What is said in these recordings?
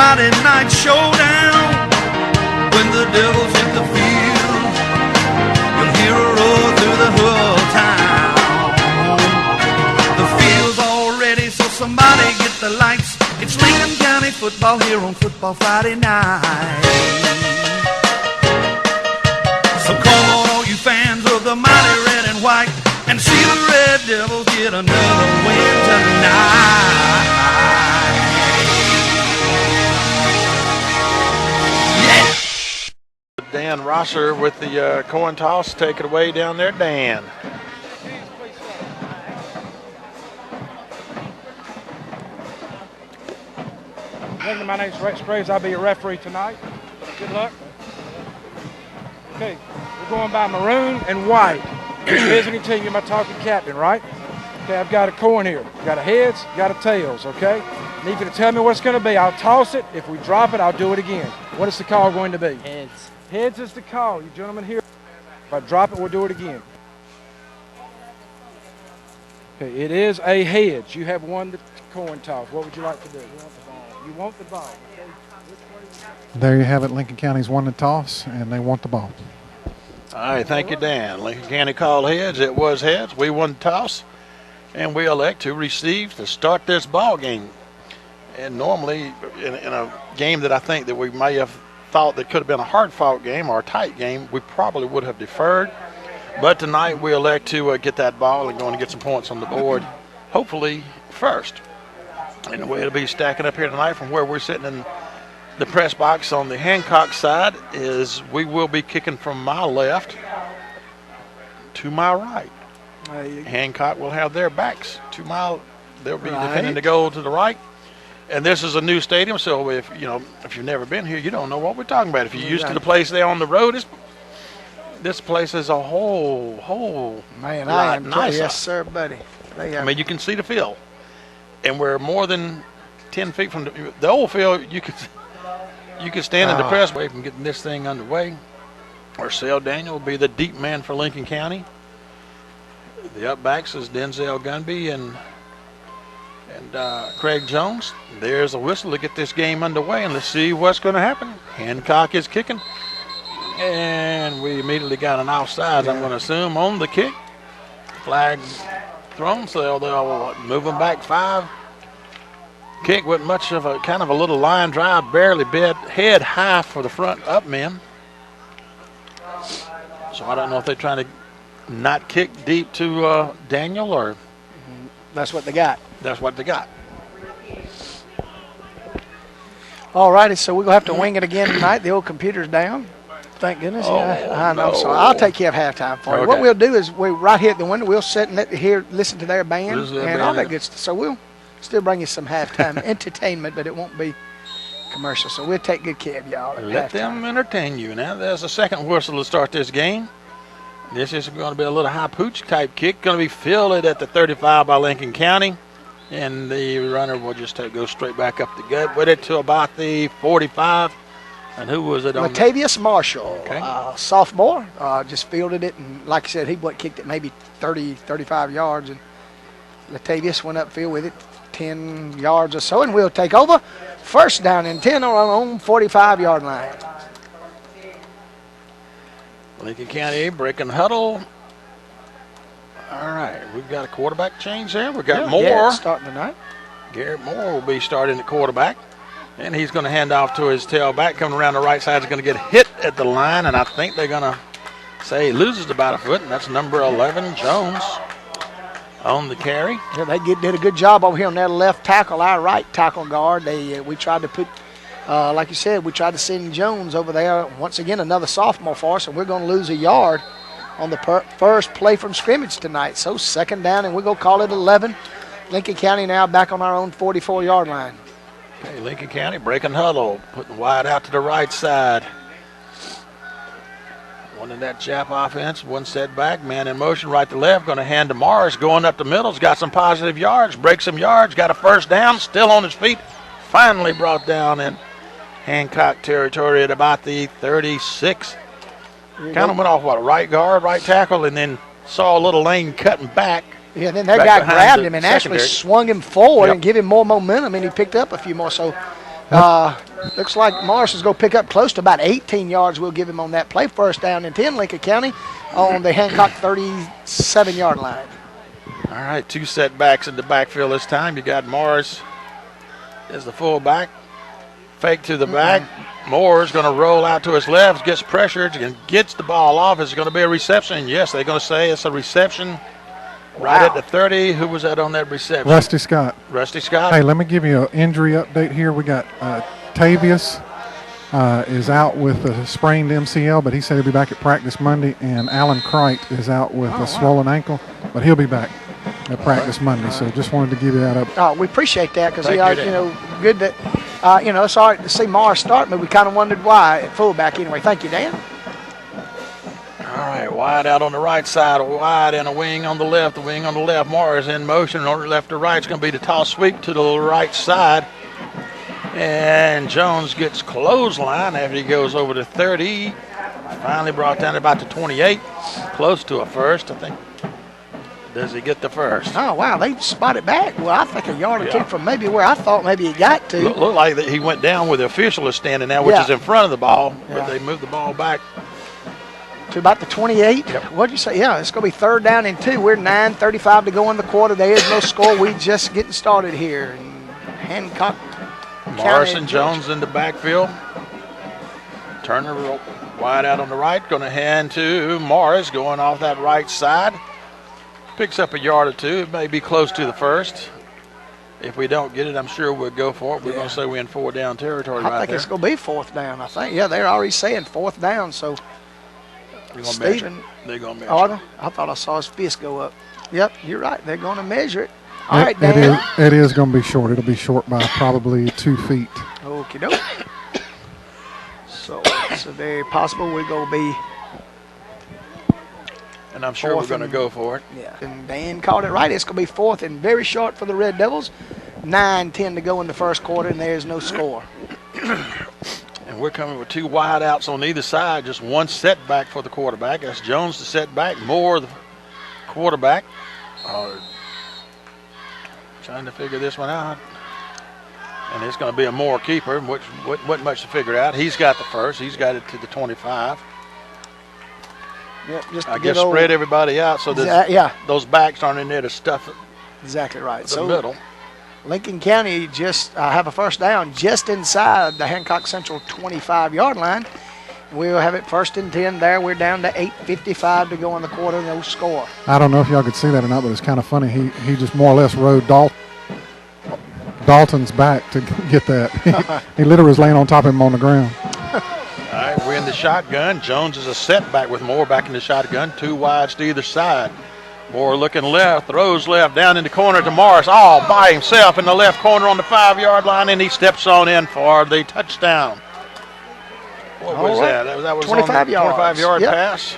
Friday night showdown. When the Devils hit the field, you'll hear a roar through the whole town. The field's all ready, so somebody get the lights. It's Lincoln County football here on Football Friday night. So come on, all you fans of the mighty red and white, and see the Red Devils get another win tonight. Yeah! Dan Rosser with the coin toss. Take it away down there, Dan. My name's Rex Graves. I'll be your referee tonight. Good luck. Okay, we're going by maroon and white. Visiting team, you're my talking captain, right? Okay, I've got a coin here. Got a heads, got a tails, okay? Need you to tell me what it's going to be. I'll toss it. If we drop it, I'll do it again. What is the call going to be? Heads. Heads is the call. You gentlemen here. If I drop it, we'll do it again. Okay, it is a heads. You have won the coin toss. What would you like to do? You want the ball. You want the ball, okay? There you have it. Lincoln County's won the toss, and they want the ball. All right, thank you, Dan. Lincoln County called heads. It was heads. We won the toss, and we elect to receive to start this ball game. And normally, in a game that I think that we may have thought that could have been a hard-fought game or a tight game, we probably would have deferred. But tonight, we elect to get that ball and go and get some points on the board, hopefully first. And the way it'll be stacking up here tonight from where we're sitting in the press box on the Hancock side is we will be kicking from my left to my right. Hancock will have their backs to my. They'll be defending the goal to the right. And this is a new stadium, so if you've never been here, you don't know what we're talking about. If you're used to the place there on the road, this place is a whole Man, lot I am nicer. yes, sir, buddy. I mean, you can see the field, and we're more than 10 feet from the old field. You could stand in the press away from getting this thing underway. Marcel Daniel will be the deep man for Lincoln County. The upbacks is Denzel Gunby and Craig Jones. There's a whistle to get this game underway, and let's see what's going to happen. Hancock is kicking, and we immediately got an offside, I'm going to assume, on the kick. Flag thrown, so they'll move them back 5. Kick with much of a kind of a little line drive, barely bid head high for the front up men. So I don't know if they're trying to not kick deep to Daniel or. That's what they got. That's what they got. All righty, so we're going to have to wing it again tonight. The old computer's down. Thank goodness. I know. No. So I'll take care of halftime for you. Okay. What we'll do is we're right here at the window. We'll sit and listen to their band and all that good stuff. So we'll still bring you some halftime entertainment, but it won't be commercial. So we'll take good care of y'all. Let them entertain you. Now there's a second whistle to start this game. This is going to be a little high pooch type kick. Going to be fielded at the 35 by Lincoln County. And the runner will just go straight back up the gut with it to about the 45. And who was it on? Latavius Marshall, Okay. sophomore, just fielded it. And like I said, he kicked it maybe 30, 35 yards. And Latavius went upfield with it 10 yards or so. And we'll take over. First down and 10 on our own 45-yard line. Lincoln County breaking huddle. All right, we've got a quarterback change there. We've got Moore. Garrett starting tonight. Garrett Moore will be starting at quarterback. And he's going to hand off to his tailback. Coming around the right side is going to get hit at the line. And I think they're going to say he loses about a foot. And that's number 11, Jones, on the carry. Yeah, they did a good job over here on that left tackle, our right tackle guard. We tried to put, like you said, we tried to send Jones over there. Once again, another sophomore for us. And we're going to lose a yard on the first play from scrimmage tonight. So second down, and we're going to call it 11. Lincoln County now back on our own 44-yard line. Okay, Lincoln County breaking huddle, putting wide out to the right side. One in that Jap offense, one set back, man in motion right to left, going to hand to Morris, going up the middle. He's got some positive yards, breaks some yards, got a first down, still on his feet. Finally brought down in Hancock territory at about the 36. Kind of went off, a right guard, right tackle, and then saw a little lane cutting back. Yeah, then that guy grabbed him and actually swung him forward and give him more momentum, and he picked up a few more. So Looks like Morris is going to pick up close to about 18 yards. We'll give him on that play. First down and 10, Lincoln County on the Hancock 37-yard line. All right, 2 setbacks in the backfield this time. You got Morris as the fullback. Fake to the back. Moore's going to roll out to his left, gets pressured, and gets the ball off. Is it going to be a reception? Yes, they're going to say it's a reception. Right at the 30. Who was that on that reception? Rusty Scott. Rusty Scott. Hey, let me give you an injury update here. We got Tavius is out with a sprained MCL, but he said he'll be back at practice Monday. And Alan Crite is out with a swollen ankle, but he'll be back at practice Monday. So just wanted to give you that update. We appreciate that because, Thank you, good that, it's all right to see Morris start, but we kind of wondered why at fullback anyway. Thank you, Dan. All right, wide out on the right side, wide and a wing on the left. The wing on the left, Morris in motion. On left to right, it's going to be the toss sweep to the right side. And Jones gets clothesline after he goes over to 30. Finally brought down about to 28. Close to a first, I think. Does he get the first? Oh, wow, they spotted back. Well, I think a yard or two from maybe where I thought maybe he got to. Looked like that he went down where the official is standing now, which is in front of the ball. But they moved the ball back to about the 28. Yep. What'd you say? Yeah, it's going to be 3rd down and 2. We're 9:35 to go in the quarter. There is no score. We just getting started here. And Hancock Morris County, and Jones in the backfield. Turner wide out on the right. Going to hand to Morris going off that right side. Picks up a yard or two. It may be close to the first. If we don't get it, I'm sure we'll go for it. We're going to say we're in 4-down territory right there. I think it's going to be 4th down, I think. Yeah, they're already saying 4th down, so Stephen. They're going to measure. I thought I saw his fist go up. Yep, you're right. They're going to measure it. All right, Dan. It is going to be short. It'll be short by probably 2 feet. Okie doke. So it's very possible we're going to be. And I'm sure we're going to go for it. Yeah. And Dan called it right. It's going to be 4th and very short for the Red Devils. 9:10 to go in the first quarter, and there's no score. And we're coming with 2 wide outs on either side. Just 1 setback for the quarterback. That's Jones the setback. Moore the quarterback. Trying to figure this one out. And it's going to be a Moore keeper, which wasn't much to figure out. He's got the first. He's got it to the 25. Yep, just I guess spread everybody out so that those backs aren't in there to stuff it. Exactly right. The middle. Lincoln County just have a first down just inside the Hancock Central 25-yard line. We'll have it 1st and 10 there. We're down to 8:55 to go in the quarter. No score. I don't know if y'all could see that or not, but it's kind of funny. He just more or less rode Dalton's back to get that. He literally was laying on top of him on the ground. All right, we're in the shotgun. Jones is a setback with Moore back in the shotgun. 2 wides to either side. Moore looking left, throws left, down in the corner to Morris, all by himself in the left corner on the 5-yard line, and he steps on in for the touchdown. What was that? That was 25 yards. 25-yard pass.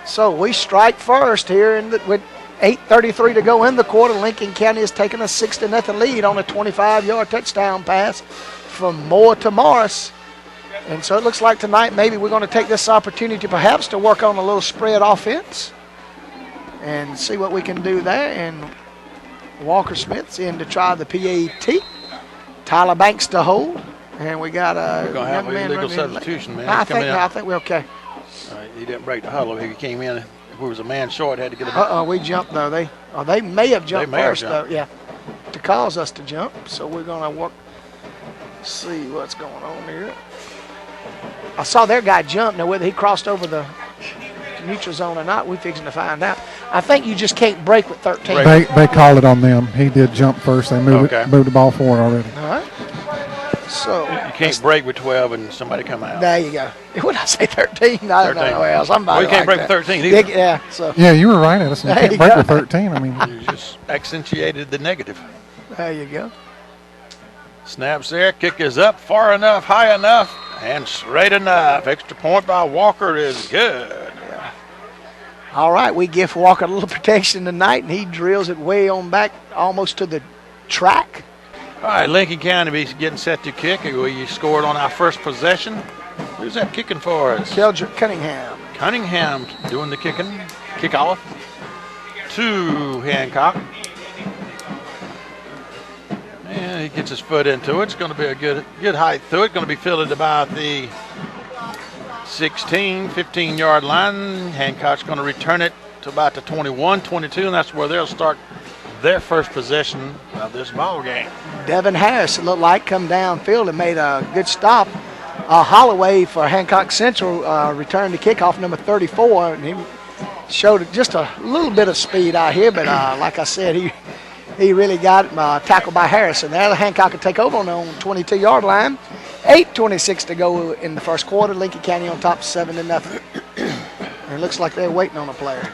So we strike first here with 8:33 to go in the quarter. Lincoln County has taken a 6-0 lead on a 25-yard touchdown pass from Moore to Morris. And so it looks like tonight maybe we're going to take this opportunity perhaps to work on a little spread offense and see what we can do there. And Walker Smith's in to try the PAT. Tyler Banks to hold. And we got a We're going to have an illegal substitution, man. I think we're okay. He didn't break the huddle. He came in. If it was a man short, had to get him. We jumped, though. They may have jumped first, though. Yeah, to cause us to jump. So we're going to see what's going on here. I saw their guy jump. Now, whether he crossed over the neutral zone or not, we're fixing to find out. I think you just can't break with 13. They called it on them. He did jump first. They moved the ball forward already. All right. So you can't break with 12 and somebody come out. There you go. What did I say, 13? I don't know. Well, somebody. You can't break with 13 either. Yeah, you were right, Edison. You can't break with 13. I mean, you just accentuated the negative. There you go. Snaps there. Kick is up far enough, high enough, and straight enough. Extra point by Walker is good. Yeah. All right, we give Walker a little protection tonight, and he drills it way on back almost to the track. All right, Lincoln County is getting set to kick. We scored on our first possession. Who's that kicking for us? Keldrick Cunningham. Cunningham doing the kicking. Kickoff to Hancock. And he gets his foot into it. It's going to be a good height through it. Going to be fielded about the 16, 15-yard line. Hancock's going to return it to about the 21, 22, and that's where they'll start their first possession of this ball game. Devin Harris, it looked like, come downfield and made a good stop. Holloway for Hancock Central returned the kickoff, number 34, and he showed just a little bit of speed out here, but like I said, he really got tackled by Harrison. There, Hancock will take over on the 22-yard line. 8:26 to go in the first quarter. Lincoln County on top 7-0. And it looks like they're waiting on a player.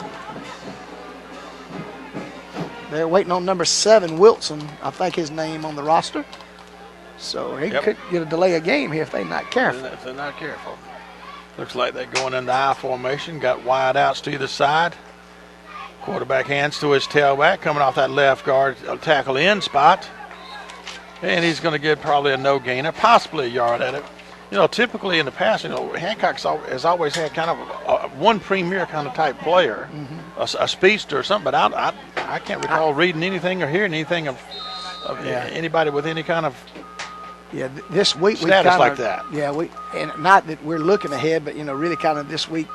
They're waiting on number 7, Wilson, I think his name on the roster. So he could get a delay of game here if they're not careful. If they're not careful. Looks like they're going into I formation. Got wide outs to either side. Quarterback hands to his tailback, coming off that left guard tackle in spot. And he's going to get probably a no gainer, possibly a yard at it. You know, typically in the past, Hancock has always had kind of one premier kind of type player, a speedster or something. But I can't recall reading anything or hearing anything of anybody with any kind of this week we status like that. Yeah, and not that we're looking ahead, but really kind of this week,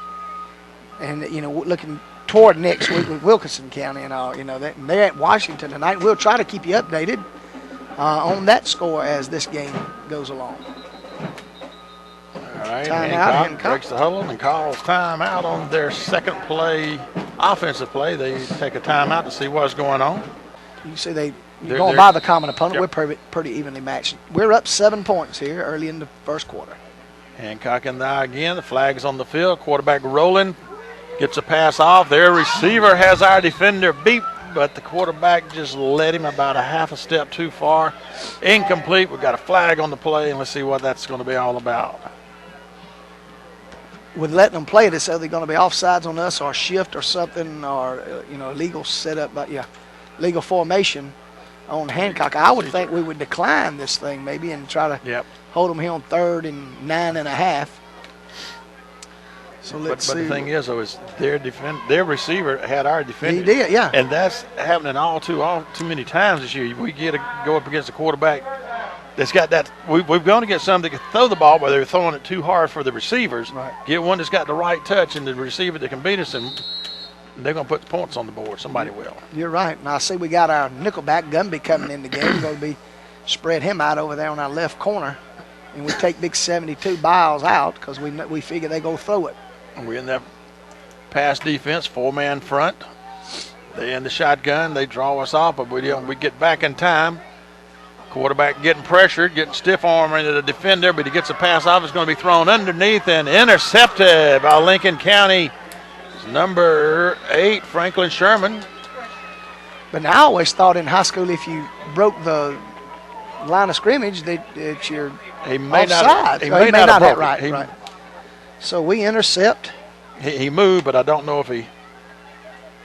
and looking toward next week with Wilkinson County and all. They're at Washington tonight. We'll try to keep you updated on that score as this game goes along. All right, Hancock breaks the huddle and calls timeout on their second play, offensive play. They take a timeout to see what's going on. You see they're going by the common opponent. We're pretty evenly matched. We're up 7 points here early in the first quarter. Hancock in the eye again. The flag's on the field. Quarterback rolling. Gets a pass off. Their receiver has our defender beat, but the quarterback just led him about a half a step too far. Incomplete. We've got a flag on the play, and let's see what that's going to be all about. With letting them play this, are they going to be offsides on us or shift or something, or legal setup, but legal formation on Hancock? I would think we would decline this thing maybe and try to hold them here on 3rd and 9.5. So let's see. But the thing is, though, is their receiver had our defender. He did, yeah. And that's happening all too many times this year. We get to go up against a quarterback that's got that. We've gone to get some that can throw the ball, but they're throwing it too hard for the receivers. Right. Get one that's got the right touch and the receiver that can beat us, and they're going to put the points on the board. Somebody will. You're right. Now, I see we got our nickelback Gumby coming in the game. We're going to be spread him out over there on our left corner, and we take big 72 Biles out because we figure they go throw it. We're in that pass defense, 4-man front. They in the shotgun. They draw us off, but we get back in time. Quarterback getting pressured, getting stiff arm into the defender, but he gets a pass off. It's going to be thrown underneath and intercepted by Lincoln County. It's number 8, Franklin Sherman. But I always thought in high school if you broke the line of scrimmage that you're offside. He may not have right. So we intercept. He moved, but I don't know if he.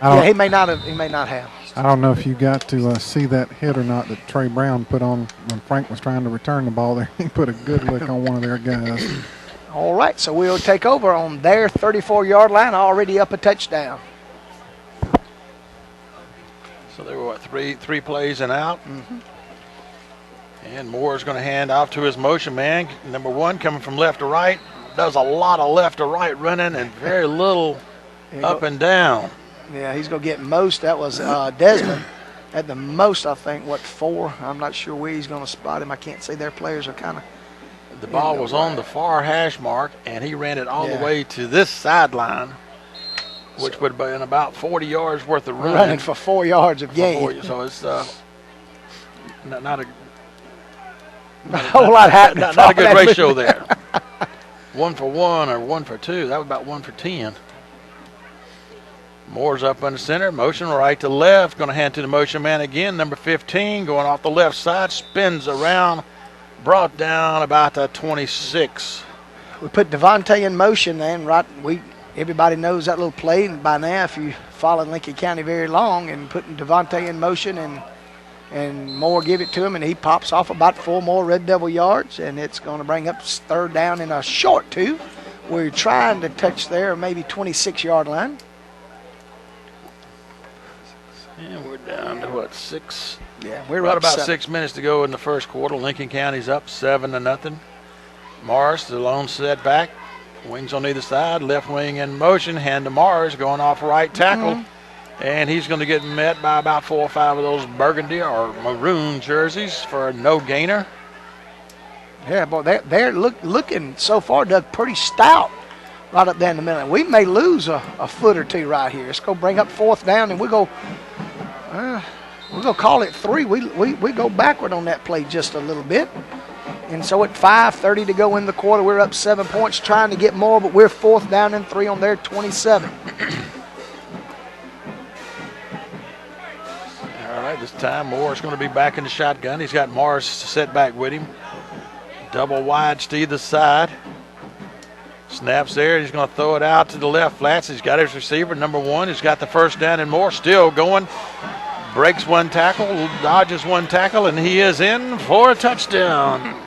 He may not have. He may not have. I don't know if you got to see that hit or not that Trey Brown put on when Frank was trying to return the ball there. He put a good lick on one of their guys. All right, so we'll take over on their 34-yard line, already up a touchdown. So they were, three plays and out. And Moore's going to hand off to his motion man. Number 1 coming from left to right. Does a lot of left to right running and very little up and down. Yeah, he's going to get most. That was Desmond. At the most, I think, 4? I'm not sure where he's going to spot him. I can't see. Their players are kind of. The ball was on the far hash mark, and he ran it all the way to this sideline, which would have been about 40 yards worth of running for 4 yards of gain. So it's not a whole lot happening. Not a good ratio there. 1 for 1 or 1 for 2. That was about 1 for 10. Moore's up under center. Motion right to left. Going to hand to the motion man again. Number 15 going off the left side. Spins around. Brought down about the 26. We put Devontae in motion, and everybody knows that little play by now. If you followed Lincoln County very long, and putting Devontae in motion, and Moore give it to him, and he pops off about 4 more Red Devil yards, and it's going to bring up 3rd down in a short 2. We're trying to touch their maybe 26-yard line. And we're down to what, 6? Yeah, we're Right up about 7. 6 minutes to go in the first quarter. Lincoln County's up 7-0. Morris, the lone setback. Wings on either side. Left wing in motion. Hand to Morris, going off right tackle. And he's going to get met by about 4 or 5 of those burgundy or maroon jerseys for a no gainer. Yeah, boy, they're looking so far, Doug, pretty stout right up there in the middle. We may lose a foot or two right here. Let's go bring up 4th down, and we're going to call it 3. We go backward on that play just a little bit. And so at 5:30 to go in the quarter, we're up 7 points, trying to get more, but we're 4th down and 3 on their 27. All right, this time Moore's going to be back in the shotgun. He's got Morris set back with him. Double wide to either side. Snaps there. He's going to throw it out to the left flats. He's got his receiver, number 1. He's got the first down and more. Still going. Breaks 1 tackle, dodges 1 tackle, and he is in for a touchdown.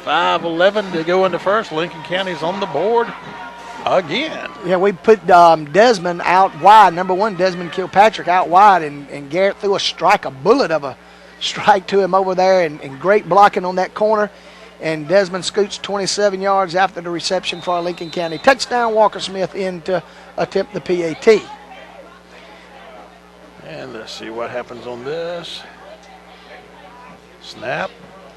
5:11 to go in the first. Lincoln County's on the board again. Yeah, we put Desmond out wide. Number 1, Desmond Kilpatrick out wide, and Garrett threw a bullet of a strike to him over there, and great blocking on that corner. And Desmond scoots 27 yards after the reception for a Lincoln County touchdown. Walker Smith in to attempt the PAT. And let's see what happens on this. Snap.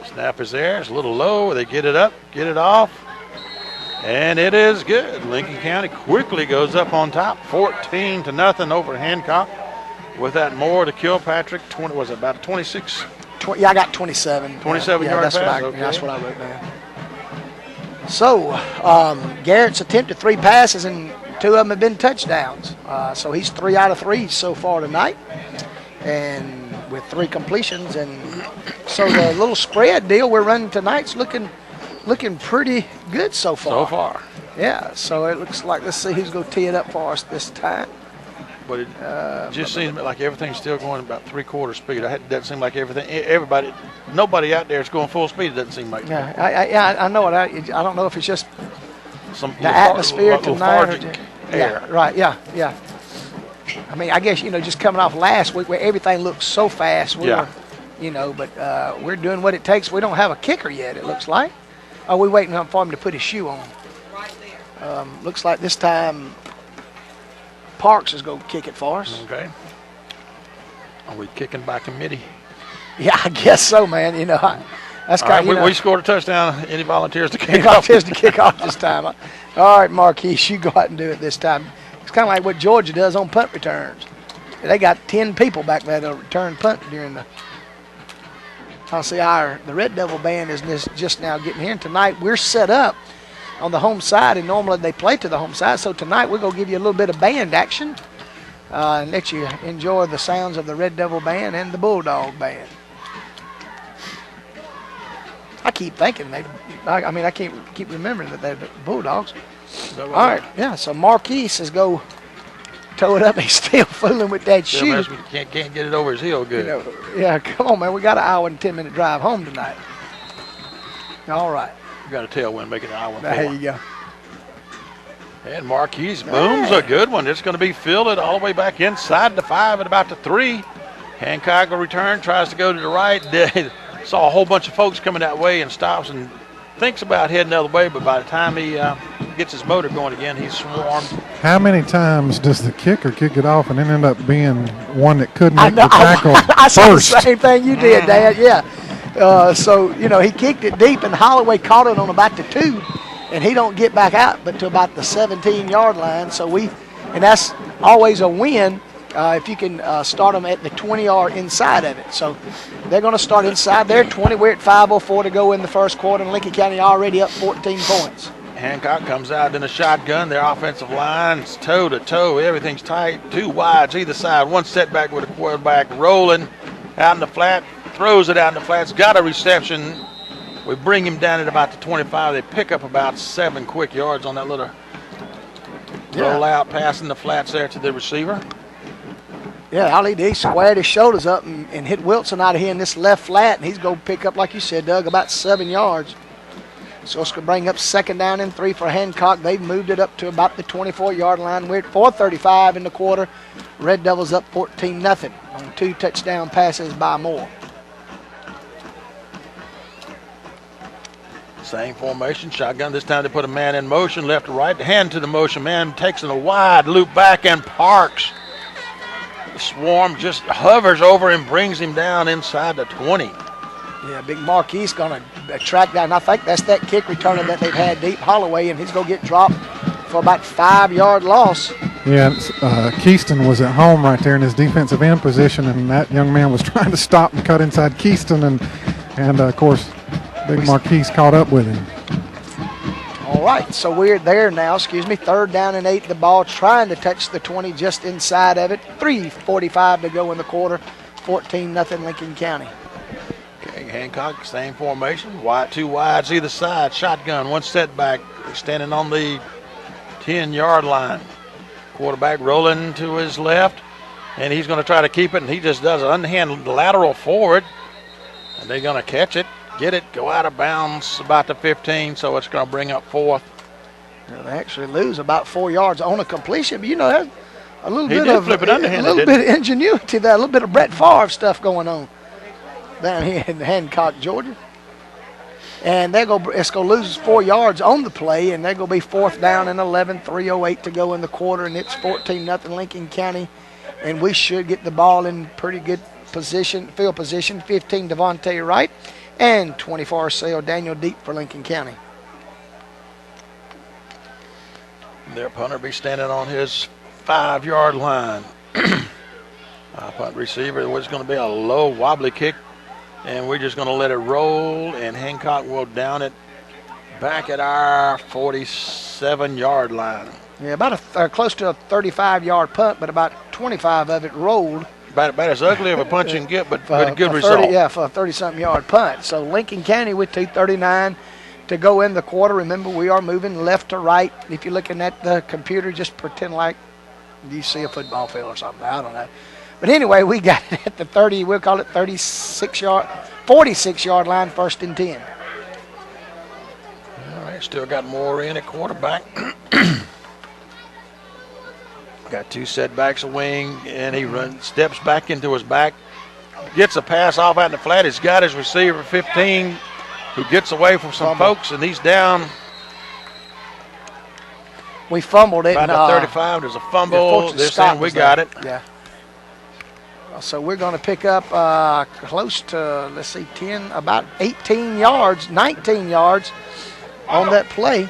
Snap is there. It's a little low. They get it up, get it off. And it is good. Lincoln County quickly goes up on top, 14-0 over Hancock. With that more to Kilpatrick, was it about 26? Yeah, I got 27. 27 yeah, yard that's pass? What that's what I wrote down. So, Garrett's attempted 3 passes, and 2 of them have been touchdowns. So he's 3 out of 3 so far tonight, and with 3 completions. And so the little spread deal we're running tonight's looking pretty good so far. So far. Yeah, so it looks like, let's see who's going to tee it up for us this time. But it just seems like everything's still going about 3/4 speed. It doesn't seem like nobody out there is going full speed. It doesn't seem like. Yeah, I know it. I don't know if it's just some the atmosphere tonight. Lethargic air. Yeah, right. Yeah. I mean, I guess just coming off last week where everything looked so fast. But we're doing what it takes. We don't have a kicker yet. It looks like. Are we waiting for him to put his shoe on? Right there. Looks like this time Parks is going to kick it for us. Okay. Are we kicking by committee? Yeah, I guess so, man. That's kind of. We scored a touchdown. Any volunteers to kick Any off? volunteers to kick off this time? All right, Marquise, you go out and do it this time. It's kind of like what Georgia does on punt returns. They got 10 people back there to return punt during the. I'll see the Red Devil band is just now getting here. And tonight we're set up on the home side, and normally they play to the home side. So tonight we're going to give you a little bit of band action and let you enjoy the sounds of the Red Devil band and the Bulldog band. I keep thinking I can't keep remembering that they're the Bulldogs. All right, yeah. So Marquise is go toe it up. He's still fooling with that shoe. Can't get it over his heel good. Yeah, come on, man. We got an hour and 10-minute drive home tonight. All right. You got a tailwind, make it an hour and 4. There you go. And Marquise booms a good one. It's going to be fielded all the way back inside the 5 at about the 3. Hancock will return, tries to go to the right. Saw a whole bunch of folks coming that way and stops and thinks about heading the other way, but by the time he gets his motor going again, he's swarmed. How many times does the kicker kick it off and then end up being one that couldn't make the tackle I saw first? the same thing you did, Dad, yeah. So, he kicked it deep, and Holloway caught it on about the 2, and he don't get back out but to about the 17-yard line. So and that's always a win if you can start them at the 20 or inside of it. So they're going to start inside their 20. We're at 5:04 to go in the first quarter, and Lincoln County already up 14 points. Hancock comes out in a shotgun. Their offensive line's toe-to-toe. Everything's tight. 2 wides either side. 1 setback with a quarterback rolling out in the flat. Throws it out in the flats. Got a reception. We bring him down at about the 25. They pick up about 7 quick yards on that little roll out, passing the flats there to the receiver. Yeah, all he did, he squared his shoulders up and hit Wilson out of here in this left flat, and he's going to pick up, like you said, Doug, about 7 yards. So it's going to bring up 2nd down and 3 for Hancock. They've moved it up to about the 24-yard line. We're at 4:35 in the quarter. Red Devils up 14-0 on 2 touchdown passes by Moore. Same formation, shotgun. This time they put a man in motion, left to right, hand to the motion man, takes in a wide loop back and parks. The swarm just hovers over him, brings him down inside the 20. Yeah, big Marquis going to track down. I think that's that kick returner that they've had deep Holloway, and he's going to get dropped for about 5-yard loss. Yeah, Keyston was at home right there in his defensive end position, and that young man was trying to stop and cut inside Keyston, and of course, big Marquis caught up with him. All right, so we're there now, 3rd down and 8. The ball trying to touch the 20 just inside of it. 3:45 to go in the quarter. 14-0 Lincoln County. Okay, Hancock, same formation. Two wides either side. Shotgun, one setback, standing on the 10-yard line. Quarterback rolling to his left, and he's going to try to keep it, and he just does an unhandled lateral forward, and they're going to catch it. Get it, go out of bounds about the 15, so it's going to bring up 4th. Well, they actually lose about 4 yards on a completion, but that's a little bit of flip it underhanded, a little bit of ingenuity there, a little bit of Brett Favre stuff going on down here in Hancock, Georgia. And it's going to lose 4 yards on the play, and they're going to be 4th down and 11, 3:08 to go in the quarter, and it's 14-0 Lincoln County, and we should get the ball in pretty good position, field position. 15 Devontae Wright. And 24 Sale Daniel Deep for Lincoln County. Their punter be standing on his 5-yard line. Punt receiver, it was going to be a low wobbly kick, and we're just going to let it roll, and Hancock will down it back at our 47-yard line. Yeah, about close to a 35-yard punt, but about 25 of it rolled. About as ugly of a punch you can get, but a good result. Yeah, for a 30-something yard punt. So Lincoln County with 2:39 to go in the quarter. Remember, we are moving left to right. If you're looking at the computer, just pretend like you see a football field or something. I don't know. But anyway, we got it at the 30, we'll call it 46-yard line, 1st and 10. All right, still got more in at quarterback. Got 2 setbacks, a wing, and he steps back into his back, gets a pass off out in the flat. He's got his receiver 15, who gets away from some folks, and he's down. We fumbled it. About the 35, there's a fumble. They're saying we got it. Yeah. So we're going to pick up close to, about 18 yards, 19 yards on that play.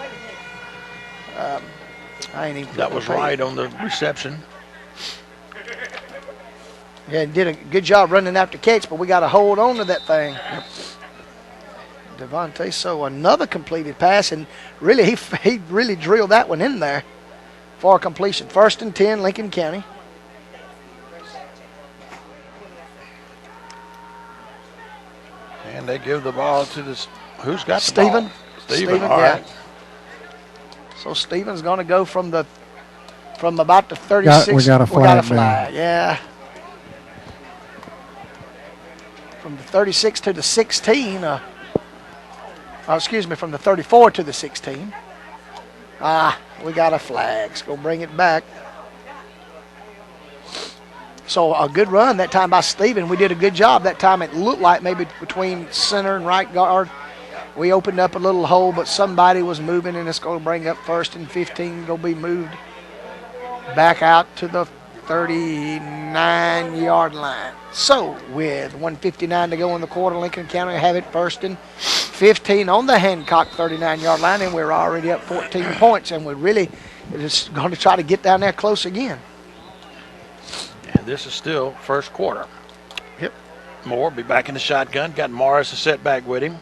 That was right on the reception. Yeah, did a good job running after catch, but we got to hold on to that thing. Devontae, so another completed pass, and really he really drilled that one in there for a completion. 1st and 10, Lincoln County. And they give the ball to who's got the ball? Stephen, all yeah. right. So Stephen's going to go from about the 36. We got a flag. Yeah. From the 36 to the 16. From the 34 to the 16. We got a flag. Let's go bring it back. So a good run that time by Stephen. We did a good job that time. It looked like maybe between center and right guard. We opened up a little hole, but somebody was moving, and it's going to bring up 1st and 15. Going to be moved back out to the 39-yard line. So with 1:59 to go in the quarter, Lincoln County have it 1st and 15 on the Hancock 39-yard line, and we're already up 14 points, and we're really just going to try to get down there close again. And this is still first quarter. Yep. Moore be back in the shotgun. Got Morris a setback with him.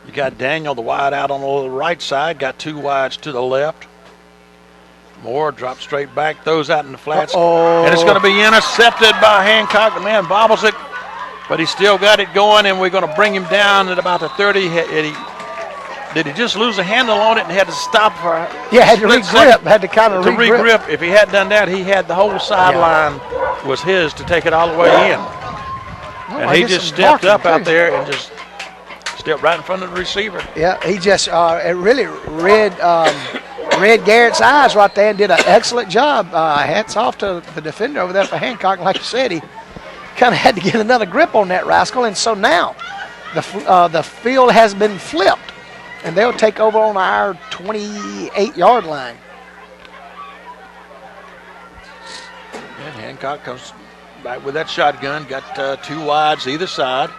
You got Daniel, the wide out on the right side. Got 2 wides to the left. Moore drops straight back, throws out in the flats. And it's going to be intercepted by Hancock. The man bobbles it, but he still got it going, and we're going to bring him down at about the 30. Did he just lose a handle on it and had to stop for had to regrip. Had to kind of regrip. If he hadn't done that, he had the whole sideline was his to take it all the way in. And he just stepped up out there and just Stepped right in front of the receiver. Yeah, he just it really read Garrett's eyes right there and did an excellent job. Hats off to the defender over there for Hancock. Like you said, he kind of had to get another grip on that rascal, and so now the field has been flipped, and they'll take over on our 28-yard line. And Hancock comes back with that shotgun. Got two wides either side.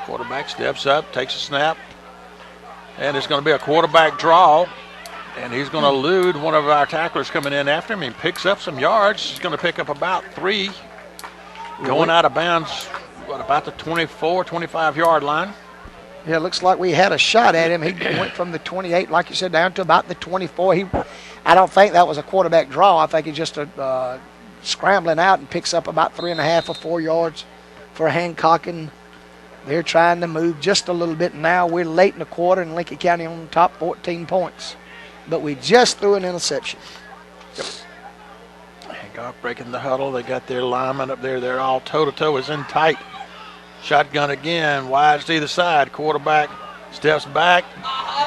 Quarterback steps up, takes a snap, and it's going to be a quarterback draw. And he's going to elude one of our tacklers coming in after him. He picks up some yards. He's going to pick up about 3. Going out of bounds, about the 24, 25-yard line. Yeah, it looks like we had a shot at him. He went from the 28, like you said, down to about the 24. I don't think that was a quarterback draw. I think he's just scrambling out and picks up about 3.5 or 4 yards for Hancock. And they're trying to move just a little bit now. We're late in the quarter, and Lincoln County on top 14 points. But we just threw an interception. Hancock breaking the huddle. They got their linemen up there. They're all toe-to-toe. It's in tight. Shotgun again. Wides to either side. Quarterback steps back.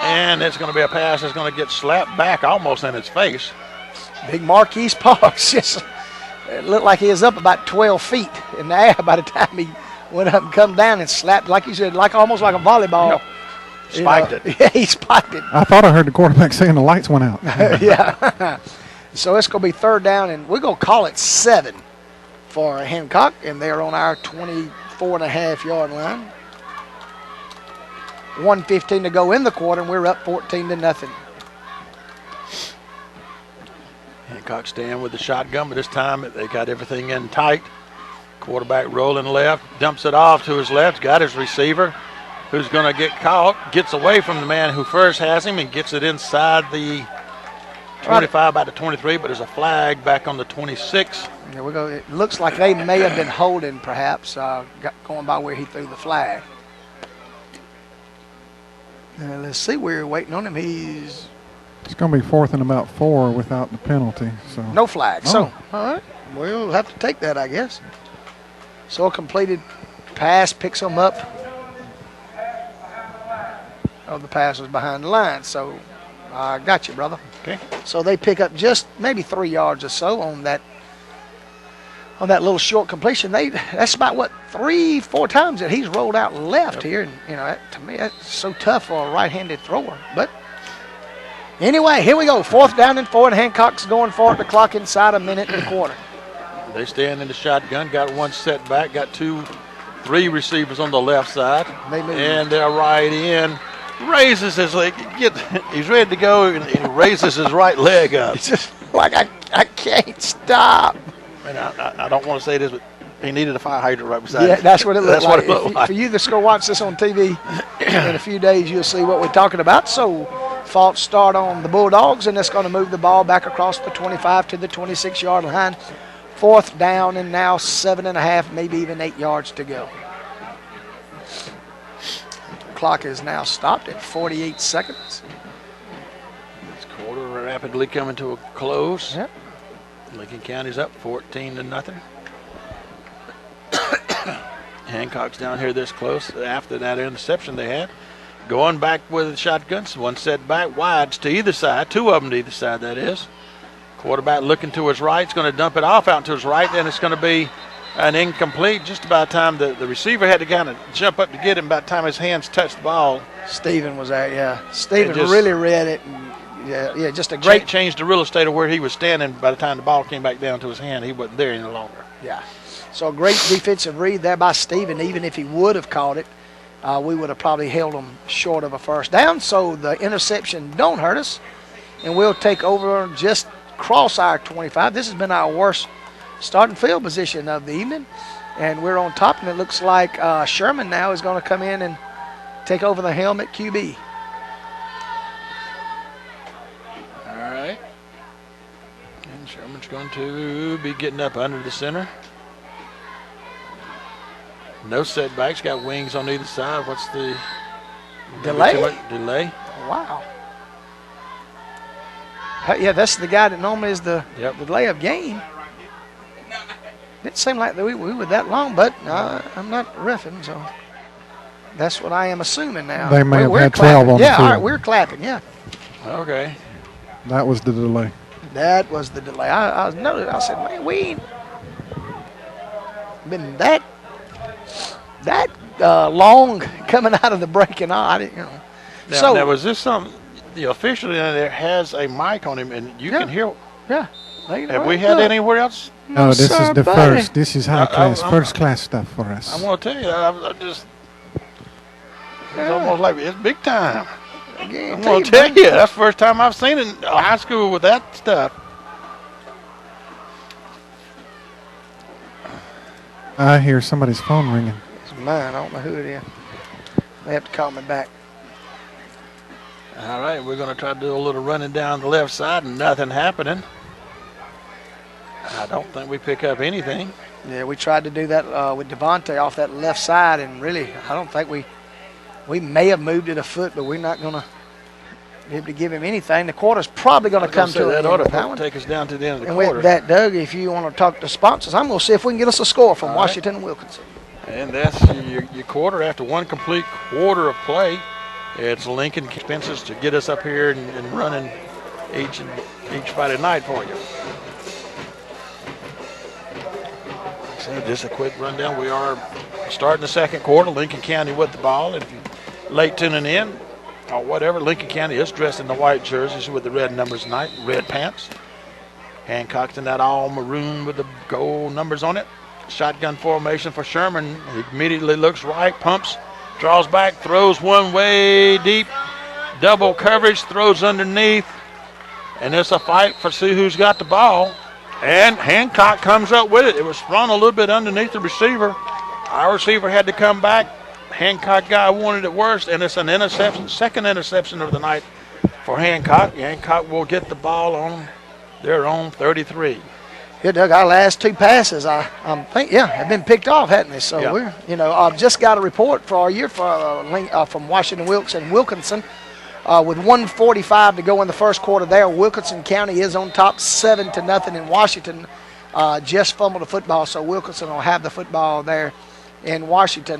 And it's going to be a pass that's going to get slapped back almost in its face. Big Marquise Parks. Just, it looked like he was up about 12 feet in the air by the time he went up and come down and slapped, like you said, almost like a volleyball. No. Spiked it. Yeah, he spiked it. I thought I heard the quarterback saying the lights went out. Yeah. So it's going to be third down, and we're going to call it 7 for Hancock, and they're on our 24.5-yard line. 1:15 to go in the quarter, and we're up 14-0. Hancock staying with the shotgun, but this time they got everything in tight. Quarterback rolling left, dumps it off to his left, got his receiver, who's going to get caught, gets away from the man who first has him and gets it inside the 25 by the 23, but there's a flag back on the 26. There we go. It looks like they may have been holding, perhaps, going by where he threw the flag. Let's see. We're waiting on him. It's going to be 4th and about 4 without the penalty. So no flag. Oh. So, all right. We'll have to take that, I guess. So a completed pass picks him up. Oh, the pass was behind the line. So I got you, brother. Okay. So they pick up just maybe 3 yards or so on that little short completion. That's about 3-4 times that he's rolled out left here, and to me that's so tough for a right-handed thrower. But anyway, here we go. 4th down and 4, and Hancock's going for it. The clock inside a minute and a quarter. They stand in the shotgun, got one set back, got 3 receivers on the left side, and they're right in. Raises his leg. He's ready to go, and he raises his right leg up. It's just like I can't stop. And I don't want to say this, but he needed a fire hydrant right beside him. Yeah, that's what it looked That's like. what it looked like. For you that's going to watch this on TV in a few days, you'll see what we're talking about. So, false start on the Bulldogs, and that's going to move the ball back across the 25 to the 26-yard line. 4th down, and now 7.5, maybe even 8 yards to go. Clock is now stopped at 48 seconds. This quarter rapidly coming to a close. Yep. Lincoln County's up 14-0. Hancock's down here this close after that interception they had. Going back with shotguns, one set back, wides to either side, 2 of them to either side, that is. Quarterback looking to his right, is going to dump it off out to his right, then it's going to be an incomplete. Just about time the receiver had to kind of jump up to get him. By the time his hands touched the ball, Stephen was there. Yeah, Stephen really read it. And yeah, just a great changed the real estate of where he was standing. By the time the ball came back down to his hand, he wasn't there any longer. Yeah, so a great defensive read there by Stephen. Even if he would have caught it, we would have probably held him short of a first down. So the interception don't hurt us, and we'll take over just cross our 25. This has been our worst starting field position of the evening, and we're on top, and it looks like Sherman now is going to come in and take over the helm at QB. All right. And Sherman's going to be getting up under the center. No setbacks, got wings on either side. What's the delay? Delay. Wow. Yeah, that's the guy that normally is the delay of game. Didn't seem like we were that long, but I'm not reffing, so. That's what I am assuming now. They may have We're had clapping. 12 on the Yeah, all right, field. we're clapping, yeah. Okay. That was the delay. That was the delay. I noticed. I said, man, we ain't been that long coming out of the break, and all. I didn't, you know. Now, was this something? The official in there has a mic on him, and you can hear. Yeah. Have we had anywhere else? No, this is sir, the buddy. first. This is high class, I'm- first class stuff for us. I'm gonna tell you, I just. It's almost like it's big time. I'm gonna tell you, that's the first time I've seen it in high school with that stuff. I hear somebody's phone ringing. It's mine. I don't know who it is. They have to call me back. All right, we're going to try to do a little running down the left side and nothing happening. I don't think we pick up anything. Yeah, we tried to do that with Devontae off that left side, and really, I don't think we may have moved it a foot, but we're not going to be able to give him anything. The quarter's probably going to come to that an ought end. to take us down to the end of the And quarter. with that, Doug, if you want to talk to sponsors, I'm going to see if we can get us a score from All Washington and Wilkinson. And that's your quarter after one complete quarter of play. It's Lincoln expenses to get us up here and running each Friday night for you. So just a quick rundown. We are starting the second quarter. Lincoln County with the ball. If you're late tuning in or whatever, Lincoln County is dressed in the white jerseys with the red numbers tonight, red pants. Hancock's in that all maroon with the gold numbers on it. Shotgun formation for Sherman. He immediately looks right, pumps, draws back, throws one way deep. Double coverage, throws underneath. And it's a fight for see who's got the ball. And Hancock comes up with it. It was thrown a little bit underneath the receiver. Our receiver had to come back. Hancock guy wanted it worse, and it's an interception, second interception of the night for Hancock. Hancock will get the ball on their own 33. Yeah, Doug, our last two passes, I think, have been picked off, hadn't they? So Yeah. we're, I've just got a report for our year from Washington Wilkes and Wilkinson. With 1:45 to go in the first quarter there, Wilkinson County is on top 7-0 in Washington. Just fumbled the football, so Wilkinson will have the football there in Washington.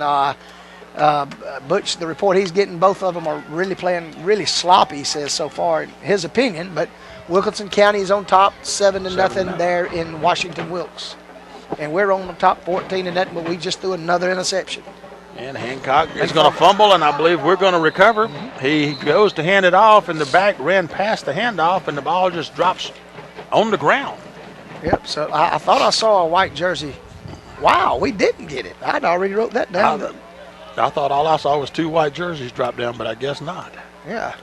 Butch, the report he's getting, both of them are really playing really sloppy, he says, so far, in his opinion. But Wilkinson County is on top 7-0 there in Washington Wilkes. And we're on the top 14-0, but we just threw another interception. And Hancock is going to fumble, and I believe we're going to recover. He goes to hand it off, and the back ran past the handoff, and the ball just drops on the ground. Yep, so I thought I saw a white jersey. Wow, we didn't get it. I'd already wrote that down. I thought all I saw was two white jerseys drop down, but I guess not. Yeah.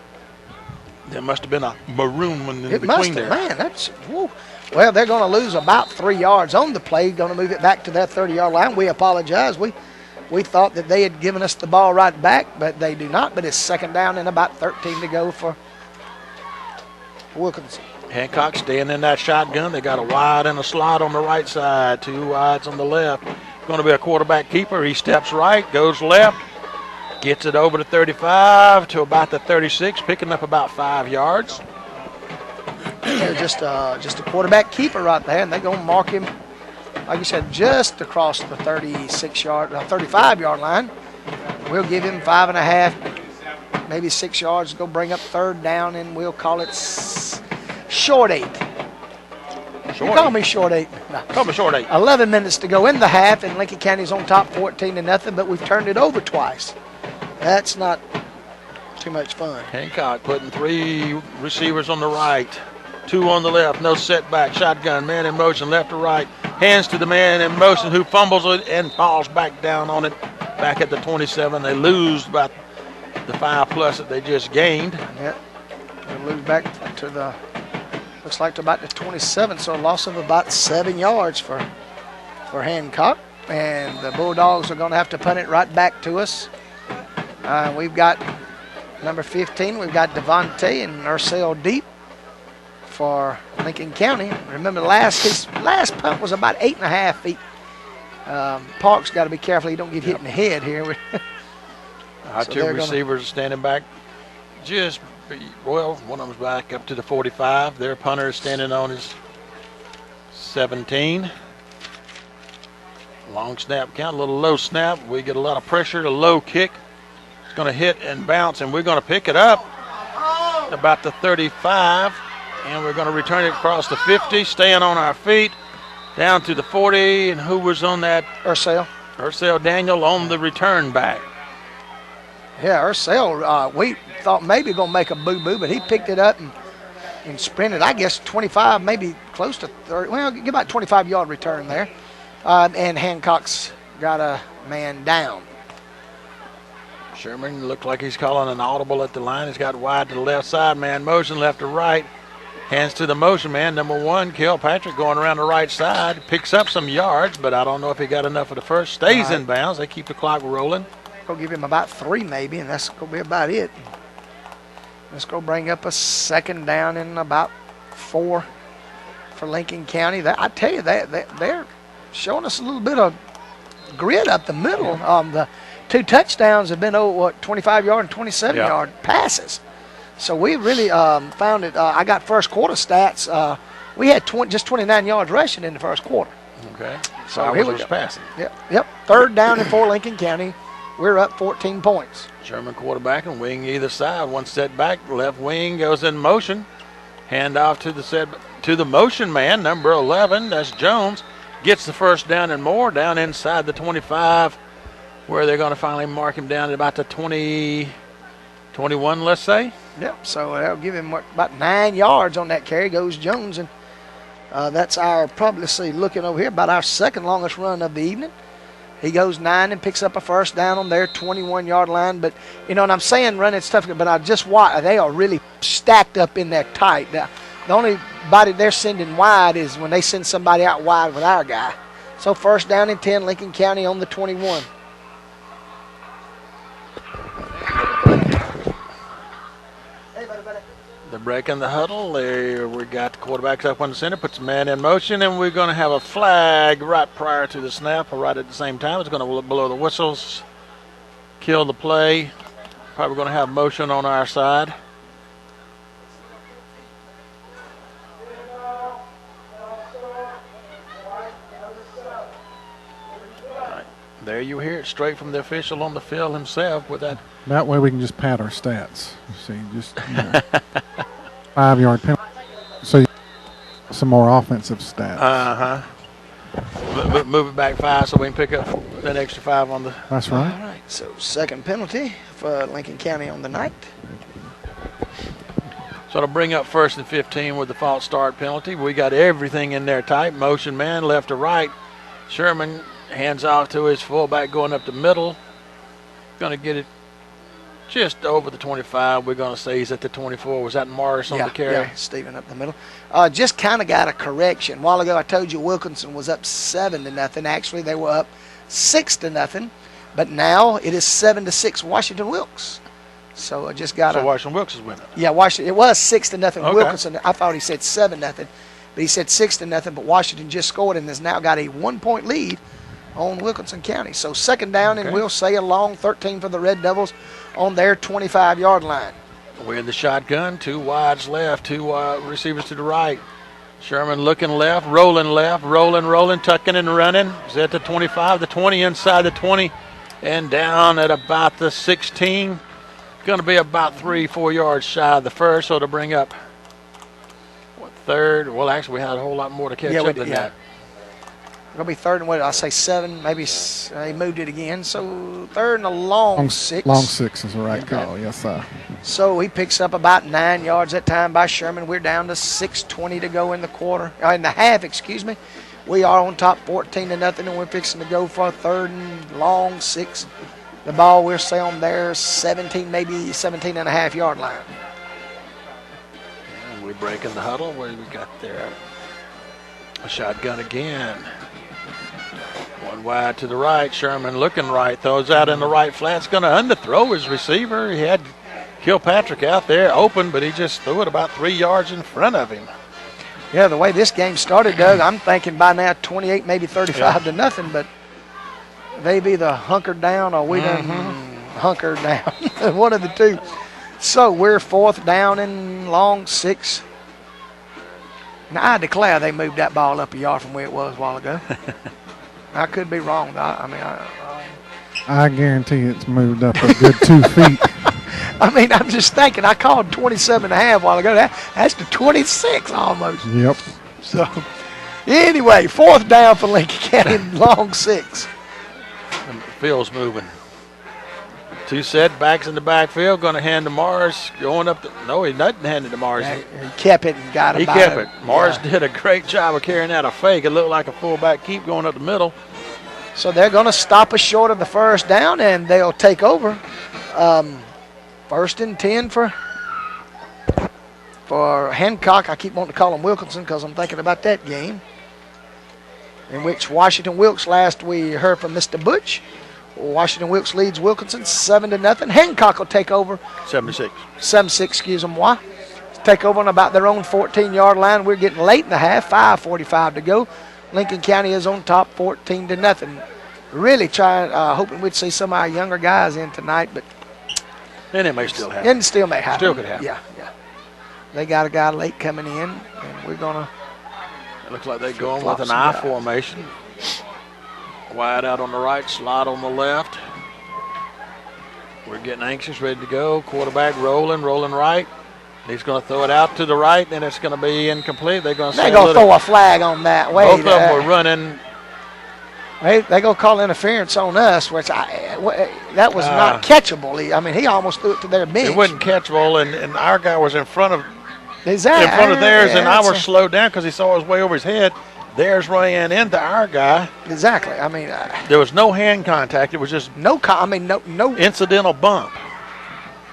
There must have been a maroon one in It must between have, there. man, that's, woo. Well, they're going to lose about 3 yards on the play, going to move it back to their 30-yard line. We apologize. We thought that they had given us the ball right back, but they do not. But it's second down and about 13 to go for Wilkinson. Hancock staying in that shotgun. They got a wide and a slot on the right side, two wides on the left. Going to be a quarterback keeper. He steps right, goes left, gets it over to 35 to about the 36, picking up about 5 yards. They're just a quarterback keeper right there, and they're going to mark him, like you said, just across the 35-yard line. We'll give him 5.5, maybe 6 yards to go bring up third down, and we'll call it short 8. You call me short 8. No. Call me short 8. 11 minutes to go in the half, and Lincoln County's on top 14-0, but we've turned it over twice. That's not too much fun. Hancock putting 3 receivers on the right, 2 on the left, no setback, shotgun, man in motion, left to right, hands to the man in motion who fumbles it and falls back down on it, back at the 27. They lose about the 5+ that they just gained. Yeah, they lose back to the, looks like to about the 27, so a loss of about 7 yards for Hancock. And the Bulldogs are going to have to punt it right back to us. We've got number 15, we've got Devontae and Ursel Deep for Lincoln County. Remember, his last punt was about 8.5 feet. Park's got to be careful he don't get hit in the head here. Our So 2 they're receivers standing back one of them's back up to the 45. Their punter is standing on his 17. Long snap count, a little low snap. We get a lot of pressure, a low kick. It's going to hit and bounce, and we're going to pick it up about the 35, and we're going to return it across the 50, staying on our feet, down to the 40, and who was on that? Ursel Daniel on the return back. Yeah, Ursel, we thought maybe going to make a boo-boo, but he picked it up and sprinted, I guess, 25, maybe close to 30. Well, give about 25-yard return there. And Hancock's got a man down. Sherman looked like he's calling an audible at the line. He's got wide to the left side, man motion left to right. Hands to the motion man, number 1, Kilpatrick, going around the right side. Picks up some yards, but I don't know if he got enough of the first. Stays in bounds. They keep the clock rolling. Go give him about 3 maybe, and that's going to be about it. Let's go bring up a second down and about 4 for Lincoln County. I tell you, they're showing us a little bit of grit up the middle. The 2 touchdowns have been 25-yard and 27-yard passes. So we really found it. I got first quarter stats. We had just 29 yards rushing in the first quarter. Okay. So here we was go. passing. Yep. Third down and 4 Lincoln County. We're up 14 points. Sherman quarterback and wing either side. One set back, left wing goes in motion. Hand off to the motion man, number 11. That's Jones. Gets the first down and more, down inside the 25, where they're going to finally mark him down at about the 21, let's say. Yep, so that'll give him about 9 yards on that carry. Goes Jones, and that's looking over here, about our second longest run of the evening. He goes 9 and picks up a first down on their 21-yard line. But, and I'm saying running stuff, but I just watch. They are really stacked up in there tight. The only body they're sending wide is when they send somebody out wide with our guy. So first down and 10, Lincoln County on the 21. They're breaking the huddle. We got the quarterbacks up on the center, puts the man in motion, and we're going to have a flag right prior to the snap, or right at the same time. It's going to blow the whistles, kill the play. Probably going to have motion on our side. There you hear it straight from the official on the field himself with that. That way we can just pad our stats. See, just 5-yard penalty. So some more offensive stats. Move it back 5 so we can pick up that extra 5 on the. That's right. All right, so second penalty for Lincoln County on the night. So to bring up 1st and 15 with the false start penalty. We got everything in there tight. Motion man left to right. Sherman hands off to his fullback going up the middle. Going to get it just over the 25. We're going to say he's at the 24. Was that Morris on the carry? Yeah, Stephen up the middle. Just kind of got a correction. A while ago I told you Wilkinson was up 7-0. Actually, they were up 6-0. But now it is 7-6 Washington Wilkes. So I just got Washington Wilkes is winning. Yeah, Washington. It was 6-0 Okay. Wilkinson. I thought he said 7-0. But he said 6-0. But Washington just scored and has now got a 1-point lead on Wilkinson County. So second down, and we'll say a long 13 for the Red Devils on their 25-yard line. We're in the shotgun. 2 wides left, 2 receivers to the right. Sherman looking left, rolling, tucking and running. He's at the 25, the 20, inside the 20, and down at about the 16. Going to be about 3-4 yards shy of the first, so to bring up third. Well, actually, we had a whole lot more to catch up than that. Going to be third and what did I say, 7? Maybe he moved it again. So third and a long 6. Long 6 is the right call, yes, sir. So he picks up about 9 yards that time by Sherman. We're down to 6:20 to go in the half, excuse me. We are on top 14-0, and we're fixing to go for a third and long 6. The ball we're say on there 17, maybe 17 and a half yard line. And we're breaking the huddle. What do we got there? A shotgun again. 1 wide to the right. Sherman looking right. Throws out in the right flat. It's going to underthrow his receiver. He had Kilpatrick out there open, but he just threw it about 3 yards in front of him. Yeah, the way this game started, Doug, I'm thinking by now 28, maybe 35-0, but they either hunkered down or we done hunkered down. One of the two. So we're 4th down and long 6. Now, I declare they moved that ball up a yard from where it was a while ago. I could be wrong. I guarantee it's moved up a good 2 feet. I mean, I'm just thinking. I called 27 and a half a while ago. That's to 26 almost. Yep. So, anyway, 4th down for Lincoln County, long 6. And the field's moving. 2 setbacks in the backfield. Going to hand to Mars. Going up. No, he doesn't hand it to Mars. He kept it and got it. He kept it. Mars did a great job of carrying out a fake. It looked like a fullback keep going up the middle. So they're going to stop us short of the 1st down, and they'll take over. 1st and 10 for Hancock. I keep wanting to call him Wilkinson because I'm thinking about that game in which Washington Wilkes last we heard from Mr. Butch. Washington Wilkes leads Wilkinson 7-0. Hancock will take over 76. 7-6, excuse them, why? Take over on about their own 14-yard line. We're getting late in the half, 5:45 to go. Lincoln County is on top 14-0. Really trying, hoping we'd see some of our younger guys in tonight, but And it may still happen. it still may happen. Still could happen. Yeah. They got a guy late coming in, and we're going to. It looks like they're going Flip-flop with an some I guys. formation. Wide out on the right, slot on the left. We're getting anxious, ready to go. Quarterback rolling right. He's going to throw it out to the right, and it's going to be incomplete. They're going to throw a flag on that. Wait, both of them were running. They're going to call interference on us, which that was not catchable. I mean, he almost threw it to their bench. It wasn't catchable, and our guy was in front of Is that, in front of theirs, yeah, and ours slowed down because he saw it was way over his head. Theirs ran into our guy. Exactly. I mean, There was no hand contact. It was just no. incidental bump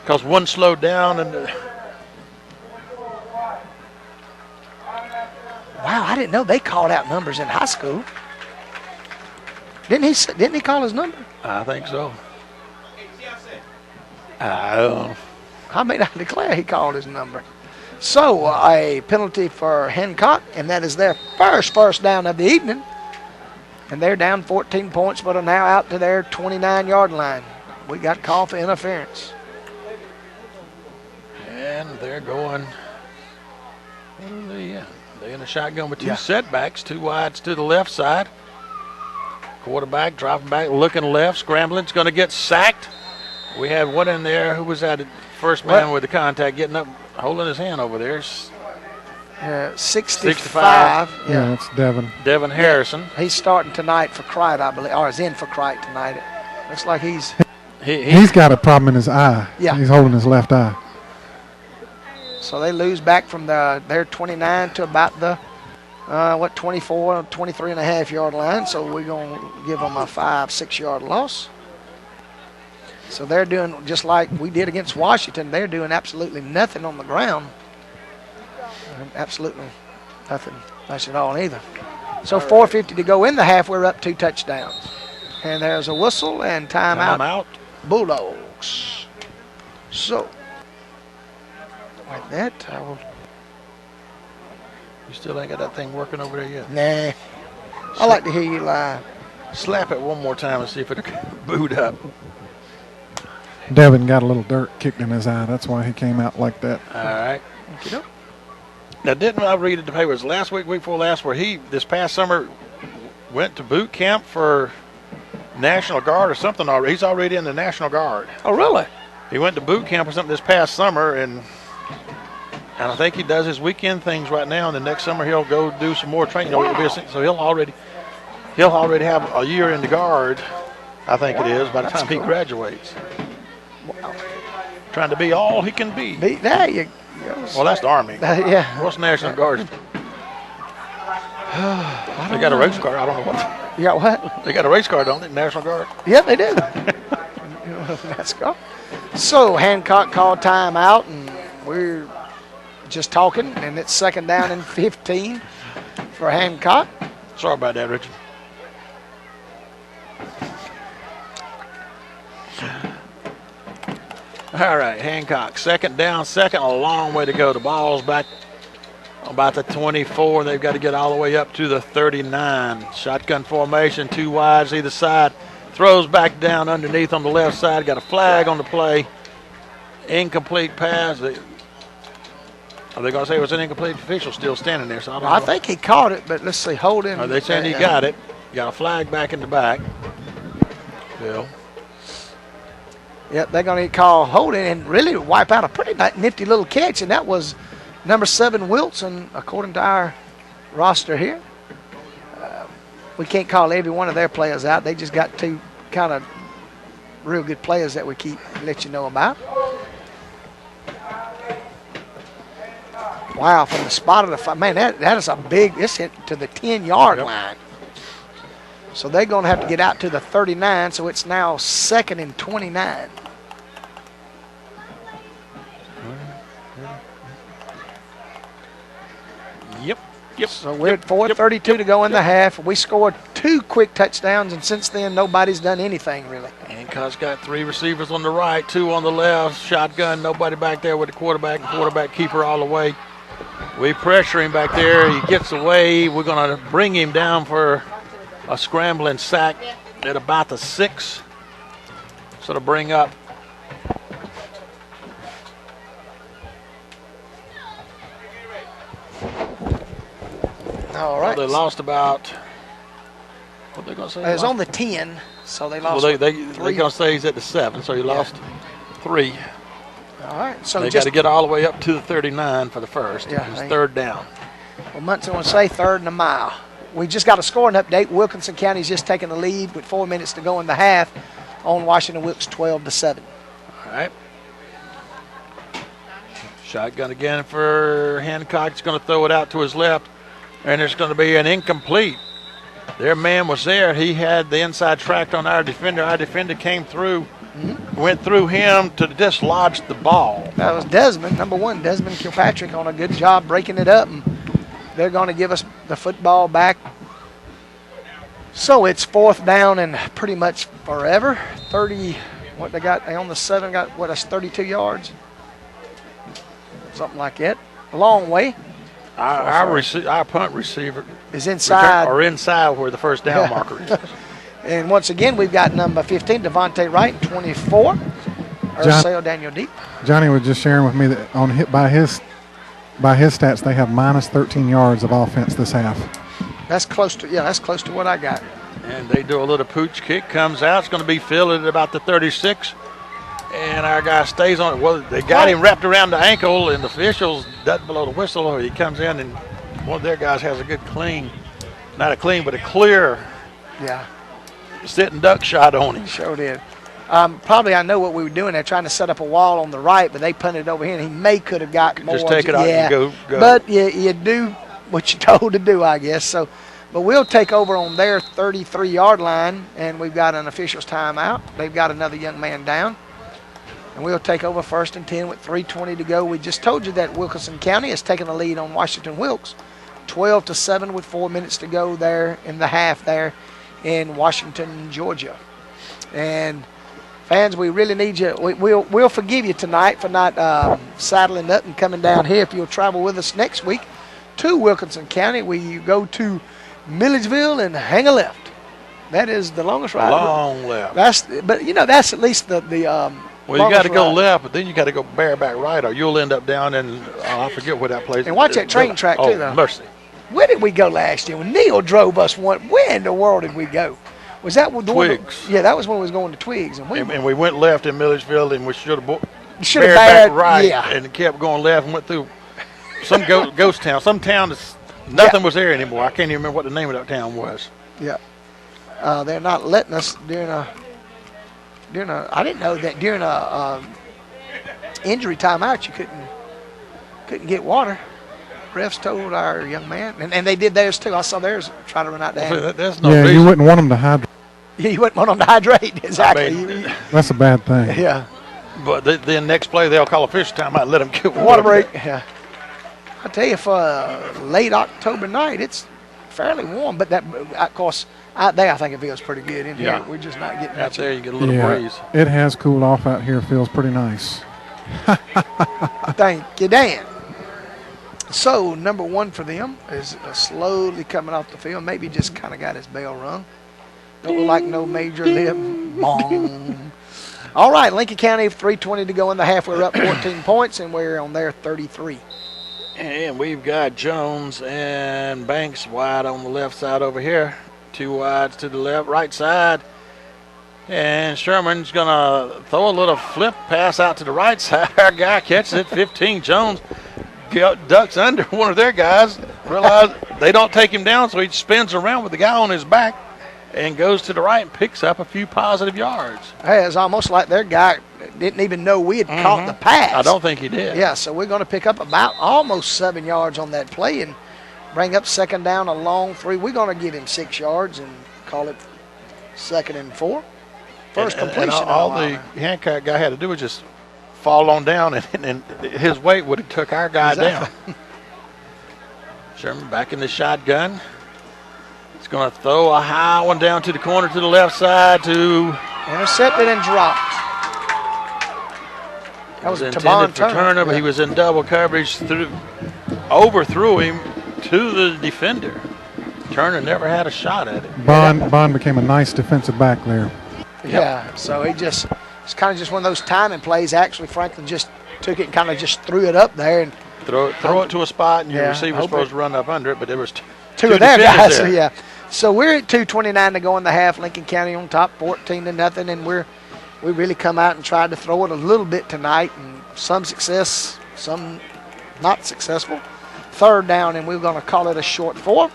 because one slowed down and. Wow, I didn't know they called out numbers in high school. Didn't he call his number? I think so. I don't know. I mean, I declare he called his number. So, a penalty for Hancock, and that is their first down of the evening. And they're down 14 points, but are now out to their 29-yard line. We got called for interference. And they're going. What are they in? They're in a shotgun with 2 setbacks, 2 wides to the left side. Quarterback dropping back, looking left, scrambling. It's going to get sacked. We had one in there. Who was that? First man with the contact, getting up, holding his hand over there. 65. Yeah, it's Devin. Devin Harrison. He's starting tonight for Cright, I believe, or is in for Cright tonight. Looks like he's. He's got a problem in his eye. Yeah. He's holding his left eye. So they lose back from their 29 to about the 24, 23 and a half yard line. So we're going to give them a 5-6 yard loss. So they're doing just like we did against Washington. They're doing absolutely nothing on the ground. Absolutely nothing much at all either. So 4:50 to go in the half. We're up 2 touchdowns. And there's a whistle and timeout. Bulldogs. So like that, I will. You still ain't got that thing working over there yet? Nah. I like to hear you live. Slap it one more time and see if it boot up. Devin got a little dirt kicked in his eye. That's why he came out like that. All right. Okey-doke. Now, didn't I read in the paper, it was last week before last, where he, this past summer, went to boot camp for National Guard or something already? He's already in the National Guard. Oh, really? He went to boot camp or something this past summer, and I think he does his weekend things right now, and the next summer he'll go do some more training. Wow. So he'll already have a year in the Guard, I think it is, by the time he graduates. Wow. Trying to be all he can be. There you go. Well, that's the Army. Yeah. What's National Guard? They got a race car. I don't know what. You got what? They got a race car, don't they? National Guard. Yeah, they do. Let's go. So Hancock called timeout, and we're just talking, and it's 2nd down and 15 for Hancock. Sorry about that, Richard. All right, Hancock, 2nd down, a long way to go. The ball's back about the 24. They've got to get all the way up to the 39. Shotgun formation, 2 wides either side. Throws back down underneath on the left side. Got a flag on the play. Incomplete pass. Are they going to say it was an incomplete? Official still standing there. So I don't know. I think he caught it, but let's see. Holding. Are they saying he got it? Got a flag back in the back. Bill. Yep, they're going to call holding and really wipe out a pretty nifty little catch, and that was number 7 Wilson, according to our roster here. We can't call every one of their players out. They just got 2 kind of real good players that we keep let you know about. Wow, from the spot of the five, man, that is a big, this hit to the 10-yard line. So they're going to have to get out to the 39, so it's now 2nd and 29. Yep. So we're at 4:32 to go in the half. We scored 2 quick touchdowns, and since then, nobody's done anything really. Hancock's got 3 receivers on the right, 2 on the left. Shotgun, nobody back there with the quarterback and quarterback keeper all the way. We pressure him back there. He gets away. We're going to bring him down for a scrambling sack at about the 6. So to bring up. All right. Well, they lost about, what they going to say? It was on the 10, so they lost. Well, they're 3. going to say he's at the 7, so he lost 3. All right. So They got to get all the way up to the 39 for the first. Yeah, It's 3rd down. Well, Munson will say 3rd and a mile. We just got a scoring update. Wilkinson County's just taking the lead with 4 minutes to go in the half on Washington Wilkes 12-7. All right. Shotgun again for Hancock. He's going to throw it out to his left, and there's going to be an incomplete. Their man was there. He had the inside track on our defender. Our defender came through, went through him to dislodge the ball. That was Desmond, number 1, Desmond Kilpatrick, on a good job breaking it up. And they're going to give us the football back. So it's 4th down and pretty much forever. 30, what they got on the 7, got what, that's 32 yards? Something like that. A long way. Our punt receiver Is inside. or inside where the first down marker is. And once again, we've got number 15, Devontae Wright, and 24, Ursel Daniel Deep. Johnny was just sharing with me that by his stats, they have minus 13 yards of offense this half. That's close to what I got. And they do a little pooch kick, comes out. It's going to be fielded at about the 36. And our guy stays on it. Well, they got him wrapped around the ankle, and the officials doesn't blow the whistle, or he comes in, and one of their guys has a good clean, not a clean, but a clear sitting duck shot on him. Sure did. Probably I know what we were doing. They're trying to set up a wall on the right, but they punted it over here, and he could have got more. Just take it out and go. But you do what you're told to do, I guess. So, but we'll take over on their 33-yard line, and we've got an official's timeout. They've got another young man down. And we'll take over 1st and 10 with 3:20 to go. We just told you that Wilkinson County has taken the lead on Washington Wilkes, 12-7 with 4 minutes to go there in the half there in Washington, Georgia. And fans, we really need you. We'll forgive you tonight for not saddling up and coming down here. If you'll travel with us next week to Wilkinson County, we go to Milledgeville and hang a left. That is the longest ride. Long left. That's at least the well, you got to go left, but then you got to go bareback right, or you'll end up down in, I forget where that place is. And watch that train track, too, though. Mercy. Where did we go last year? When Neil drove us where in the world did we go? Was that the Twigs? Yeah, that was when we was going to Twigs. And we went left in Milledgeville, and we should have bared back right, yeah. and kept going left and went through some ghost town. Some town that's nothing was there anymore. I can't even remember what the name of that town was. Yeah. They're not letting us during a I didn't know that during a injury timeout you couldn't get water. Refs told our young man, and they did theirs too. I saw theirs try to run out there. There's no reason. You wouldn't want them to hydrate. Yeah, you wouldn't want them to hydrate. Exactly. I mean, that's a bad thing. Yeah. But then next play they'll call a fish time out and let them get water break. Yeah. I tell you, for a late October night, it's fairly warm. But that, of course, out there I think it feels pretty good. In here, we're just not getting out there. You get a little breeze. It has cooled off out here. Feels pretty nice. Thank you, Dan. So number 1 for them is slowly coming off the field. Maybe just kind of got his bell rung. Don't look like no major lip. Bong. All right, Lincoln County, 3:20 to go in the half. We're up 14 points, and we're on their 33. And we've got Jones and Banks wide on the left side over here. 2 wides to the left, right side. And Sherman's going to throw a little flip pass out to the right side. Our guy catches it, 15. Jones ducks under one of their guys. Realize they don't take him down, so he spins around with the guy on his back and goes to the right and picks up a few positive yards. Hey, it's almost like their guy didn't even know we had caught the pass. I don't think he did. Yeah, so we're going to pick up about almost 7 yards on that play and bring up second down, a long 3. We're going to give him 6 yards and call it 2nd and 4. First completion. And all the Hancock guy had to do was just fall on down, and his weight would have took our guy down. Sherman back in the shotgun. He's going to throw a high one down to the corner to the left side to... Intercepted and dropped. That was intended for Turner, but he was in double coverage, overthrew him to the defender. Turner never had a shot at it. Bond became a nice defensive back there. Yeah, so it's kind of just one of those timing plays. Actually, Franklin just took it and kind of just threw it up there and throw it to a spot, and your receiver's supposed to run up under it, but there was two of their guys. There. Yeah, so we're at 2:29 to go in the half. Lincoln County on top, 14-0, and we really come out and tried to throw it a little bit tonight, and some success, some not successful. Third down, and we're going to call it a short 4.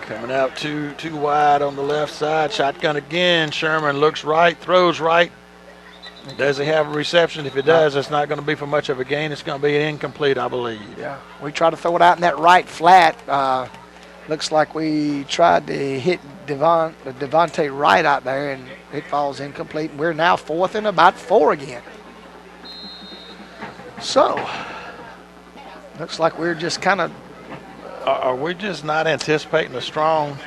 Coming out too wide on the left side. Shotgun again. Sherman looks right, throws right. Does he have a reception? If he does, it's not going to be for much of a gain. It's going to be an incomplete, I believe. Yeah, we try to throw it out in that right flat. Looks like we tried to hit Devontae right out there, and it falls incomplete. We're now 4th and about 4 again. So, looks like we're just kind of... Are we just not anticipating a strong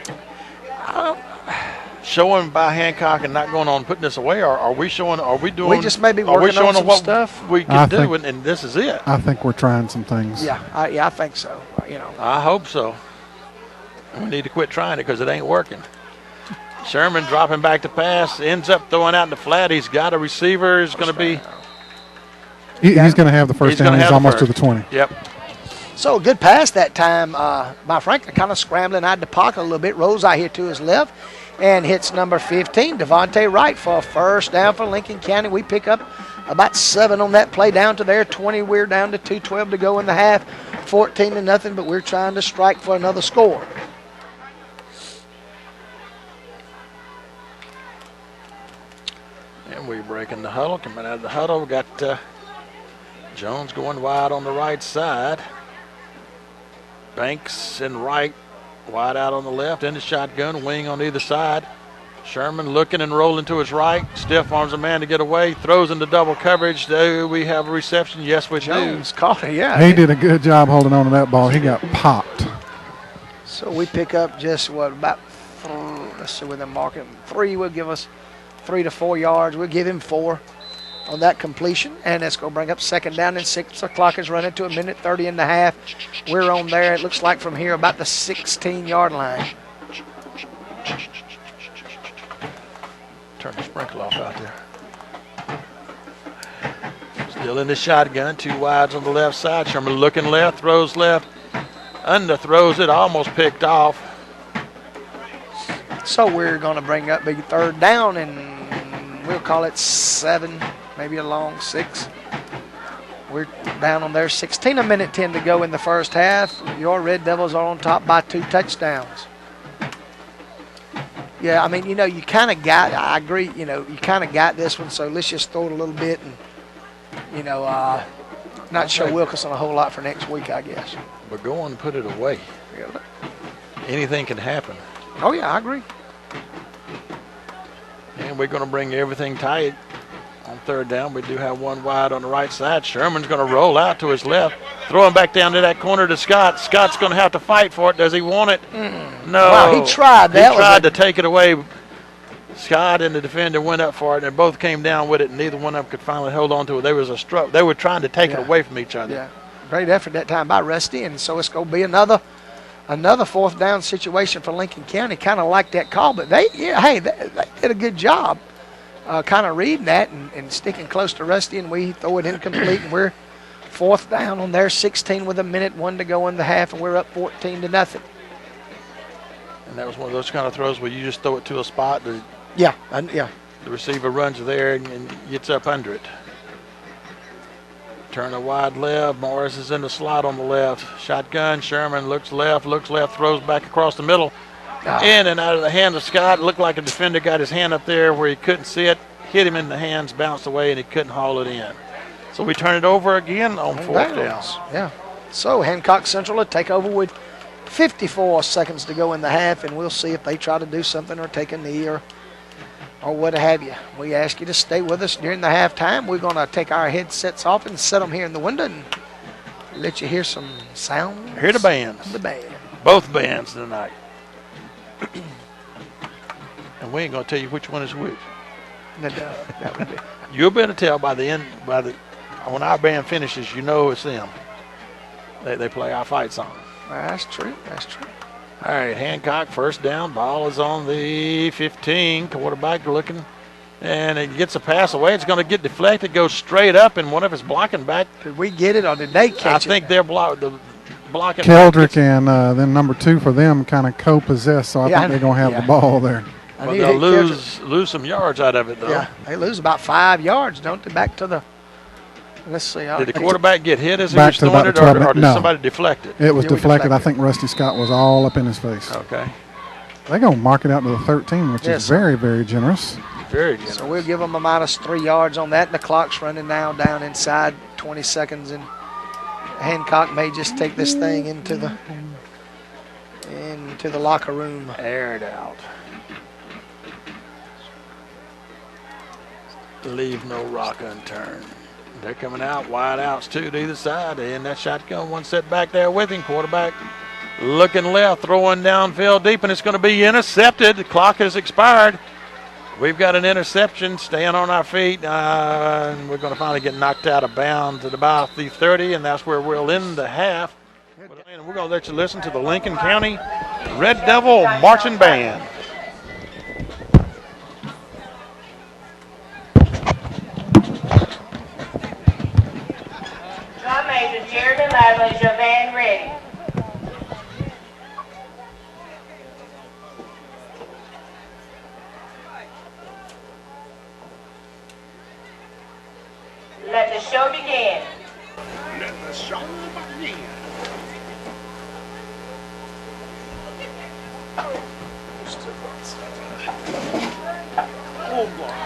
showing by Hancock and not going on putting this away? Or are we showing? Are we doing? We just maybe working on some what stuff we can do, and this is it. I think we're trying some things. Yeah, I think so. I hope so. We need to quit trying it because it ain't working. Sherman dropping back to pass, ends up throwing out in the flat. He's got a receiver. He's going to be. He's going to have the first down. He's almost to the 20. Yep. So a good pass that time by Franklin, kind of scrambling out of the pocket a little bit. Rolls out here to his left and hits number 15, Devontae Wright, for a first down for Lincoln County. We pick up about 7 on that play down to there. 20, we're down to 2:12 to go in the half. 14-0, but we're trying to strike for another score. And we're breaking the huddle. Coming out of the huddle, we got Jones going wide on the right side. Banks and Wright wide out on the left, in the shotgun, wing on either side. Sherman looking and rolling to his right. Stiff arms a man to get away. Throws into double coverage. Do we have a reception? Yes, we Jones do. Caught it, yeah. He did a good job holding on to that ball. He got popped. So we pick up just about, let's see where they're marking. 3 will give us 3 to 4 yards. We'll give him 4 on that completion, and that's going to bring up second down, and 6 o'clock is running to 1:30 in the half. We're on there, it looks like from here, about the 16-yard line. Turn the sprinkler off out there. Still in the shotgun, 2 wides on the left side. Sherman looking left, throws left, underthrows it, almost picked off. So we're going to bring up big third down, and we'll call it 7, maybe a long 6. We're down on there, 16, 1:10 to go in the first half. Your Red Devils are on top by 2 touchdowns. Yeah, I mean, you kind of got, I agree, you kind of got this one, so let's just throw it a little bit and, not show Wilkerson a whole lot for next week, I guess. But go on and put it away. Yeah. Anything can happen. Oh, yeah, I agree. And we're going to bring everything tight on third down. We do have 1 wide on the right side. Sherman's going to roll out to his left, throw him back down to that corner to Scott. Scott's going to have to fight for it. Does he want it? No. Wow, he tried. He tried to take it away. Scott and the defender went up for it, and they both came down with it, and neither one of them could finally hold on to it. There was a stroke. They were trying to take it away from each other. Yeah, great effort that time by Rusty, and so it's going to be another 4th down situation for Lincoln County. Kind of like that call, but they did a good job kind of reading that and sticking close to Rusty, and we throw it incomplete, and we're 4th down on there, 16 with 1:01 to go in the half, and we're up 14-0. And that was one of those kind of throws where you just throw it to a spot. Yeah, yeah. The receiver runs there and gets up under it. Turn a wide left. Morris is in the slot on the left. Shotgun. Sherman looks left, throws back across the middle. In and out of the hand of Scott. Looked like a defender got his hand up there where he couldn't see it. Hit him in the hands, bounced away, and he couldn't haul it in. So we turn it over again on fourth down. Yeah. So Hancock Central will take over with 54 seconds to go in the half, and we'll see if they try to do something or take a knee or what have you. We ask you to stay with us during the halftime. We're going to take our headsets off and set them here in the window and let you hear some sound. Hear the bands. The band. Both bands tonight. And we ain't going to tell you which one is which. No, that would be. You'll be able to tell by the end, when our band finishes, you know it's them. They play our fight song. That's true. That's true. All right, Hancock, first down. Ball is on the 15. Quarterback looking, and it gets a pass away. It's going to get deflected, goes straight up, and one of his blocking back. Did we get it or did they catch it? I think they're blocking. Keldrick and then number 2 for them kind of co-possess, so I think they're going to have the ball there. But they'll lose some yards out of it, though. Yeah, they lose about 5 yards, don't they? Back to the. Let's see. Did the quarterback get hit as he was throwing it, or did somebody deflect it? It was deflected. I think Rusty Scott was all up in his face. Okay. They're going to mark it out to the 13, which is very, very generous. Very generous. So we'll give them a minus 3 yards on that, and the clock's running now down inside 20 seconds, and Hancock may just take this thing into the locker room. Air it out. Leave no rock unturned. They're coming out, wide outs too to either side. And that shotgun, one set back there with him. Quarterback looking left, throwing downfield deep, and it's going to be intercepted. The clock has expired. We've got an interception, staying on our feet, and we're going to finally get knocked out of bounds at about the 30, and that's where we'll end the half. And we're going to let you listen to the Lincoln County Red Devil Marching Band. Drum Major Jeremy Lavely, Jovan ready. Let the show begin. Let the show begin. Oh boy.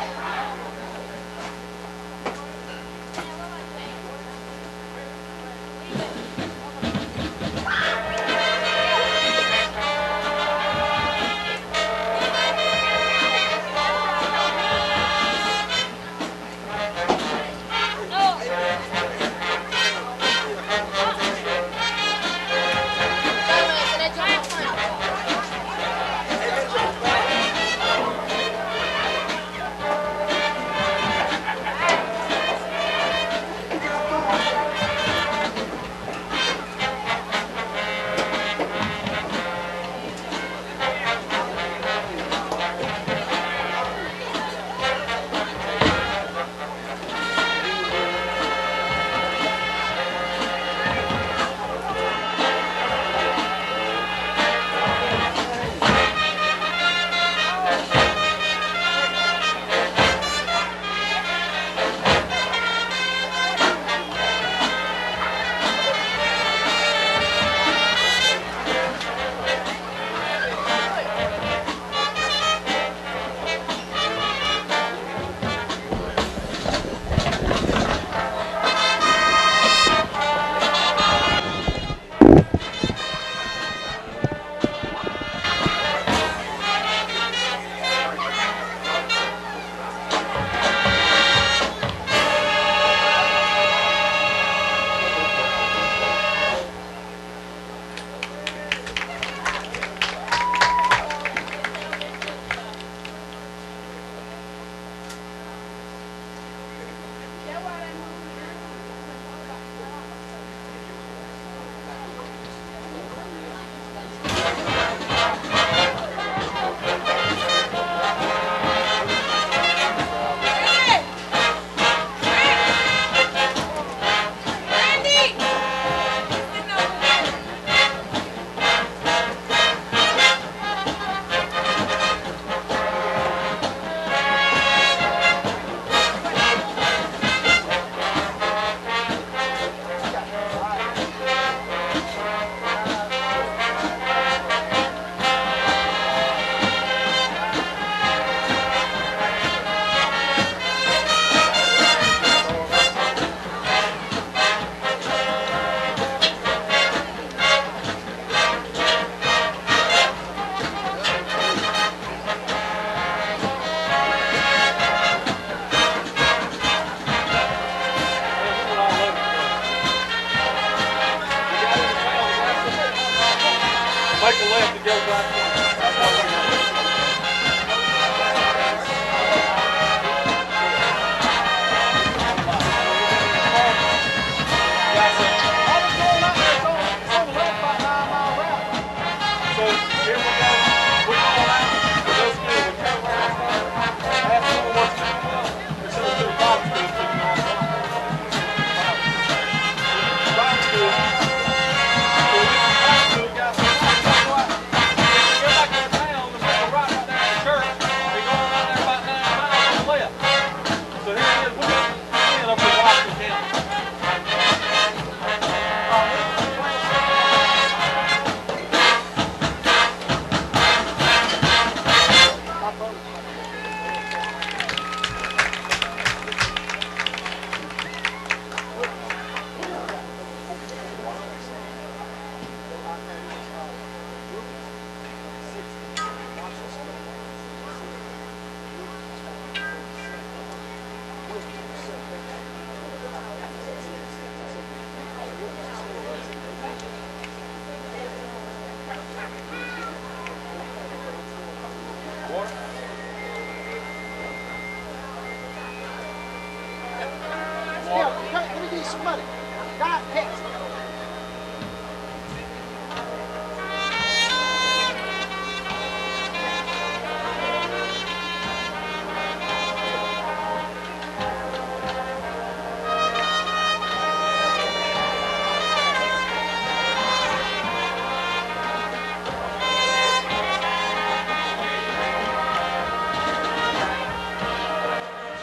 money. Diet Pepsi.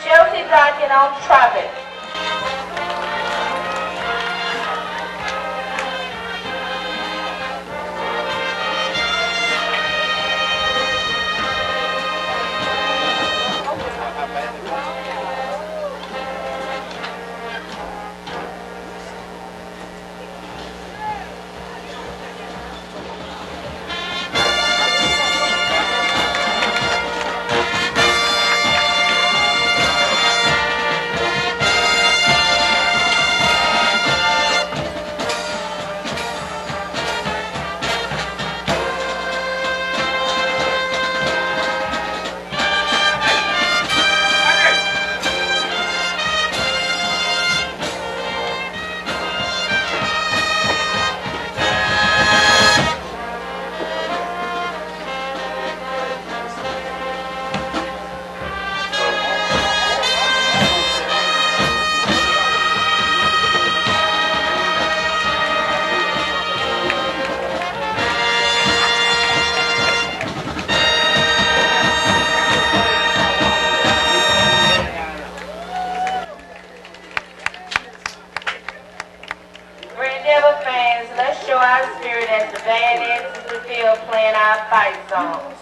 Chelsea Duncan on trumpet. Red Devil fans, let's show our spirit as the band enters the field playing our fight songs.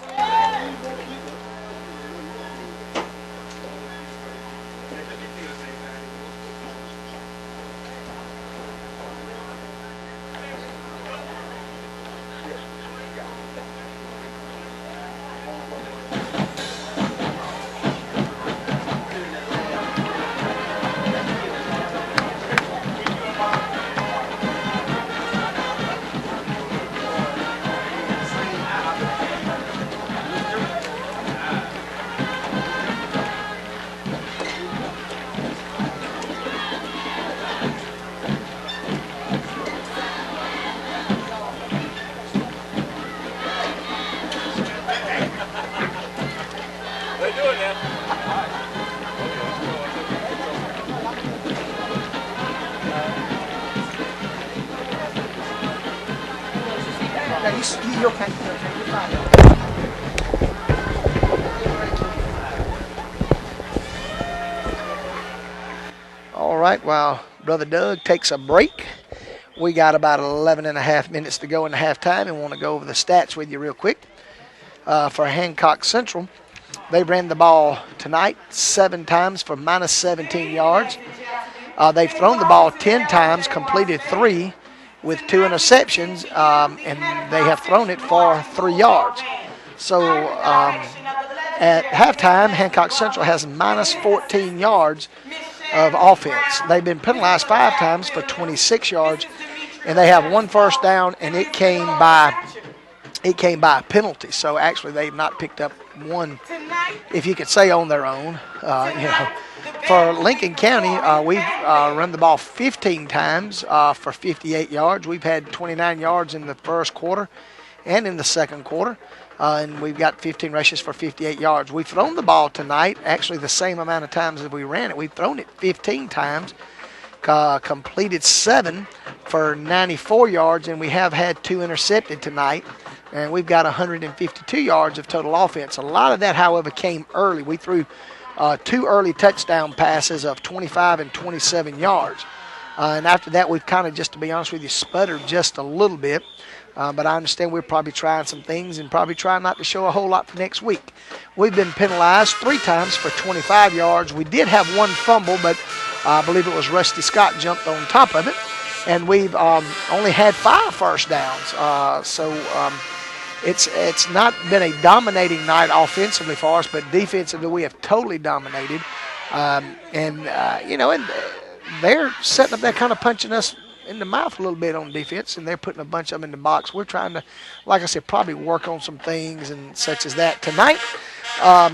You're okay. You're fine. All right, while Brother Doug takes a break, we got about 11 and a half minutes to go in the halftime and want to go over the stats with you real quick. For Hancock Central, they ran the ball tonight 7 times for minus 17 yards. They've thrown the ball 10 times, completed 3 with 2 interceptions, and they have thrown it for 3 yards. So at halftime, Hancock Central has minus 14 yards of offense. They've been penalized 5 times for 26 yards, and they have 1 first down, and it came by a penalty. So actually, they've not picked up 1, if you could say, on their own. For Lincoln County, we've run the ball 15 times for 58 yards. We've had 29 yards in the first quarter and in the second quarter, and we've got 15 rushes for 58 yards. We've thrown the ball tonight, actually the same amount of times as we ran it. We've thrown it 15 times, completed 7 for 94 yards, and we have had 2 intercepted tonight, and we've got 152 yards of total offense. A lot of that, however, came early. We threw 2 early touchdown passes of 25 and 27 yards. And after that, we've kind of, just to be honest with you, sputtered just a little bit. But I understand we're probably trying some things and probably trying not to show a whole lot for next week. We've been penalized 3 times for 25 yards. We did have 1 fumble, but I believe it was Rusty Scott jumped on top of it. And we've only had 5 first downs. It's not been a dominating night offensively for us, but defensively we have totally dominated. And they're setting up that kind of punching us in the mouth a little bit on defense, and they're putting a bunch of them in the box. We're trying to, like I said, probably work on some things and such as that tonight.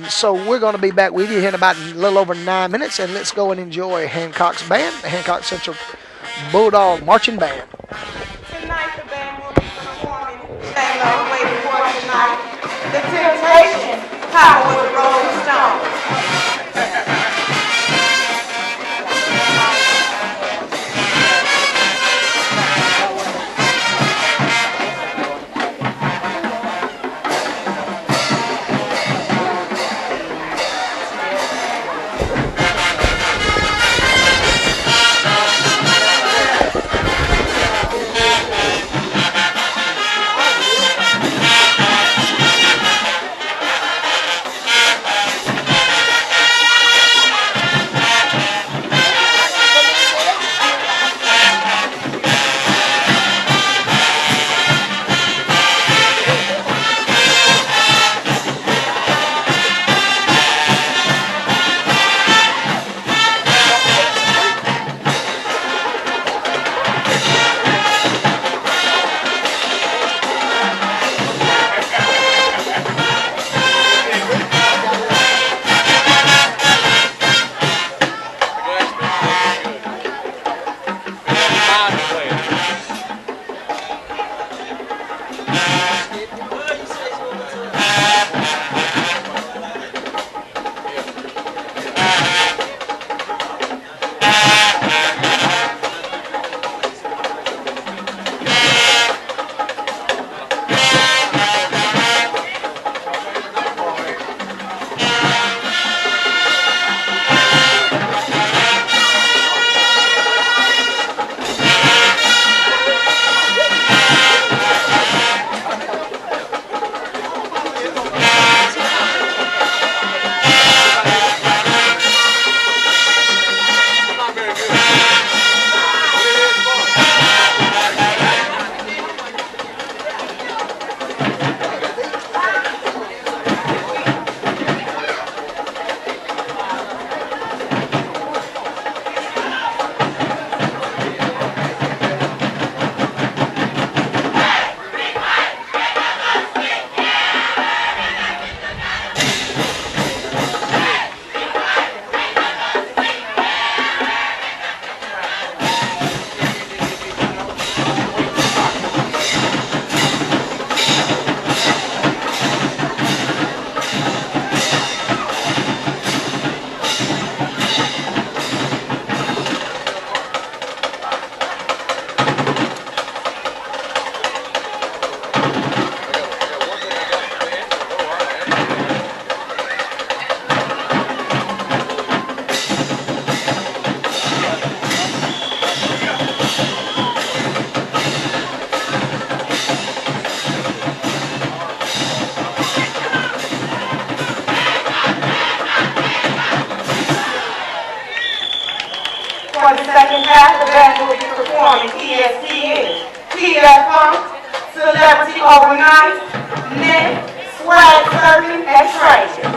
So we're going to be back with you here in about a little over 9 minutes, and let's go and enjoy Hancock's band, the Hancock Central Bulldog Marching Band. Tonight the band will be performing Laying Low Waiting for Tonight. The Temptation, Power with the Rolling Stones. For the second half, the band will be performing ESPN, TF Funk, Celebrity Overnight, Nick, Swag Surfing, and Treasure.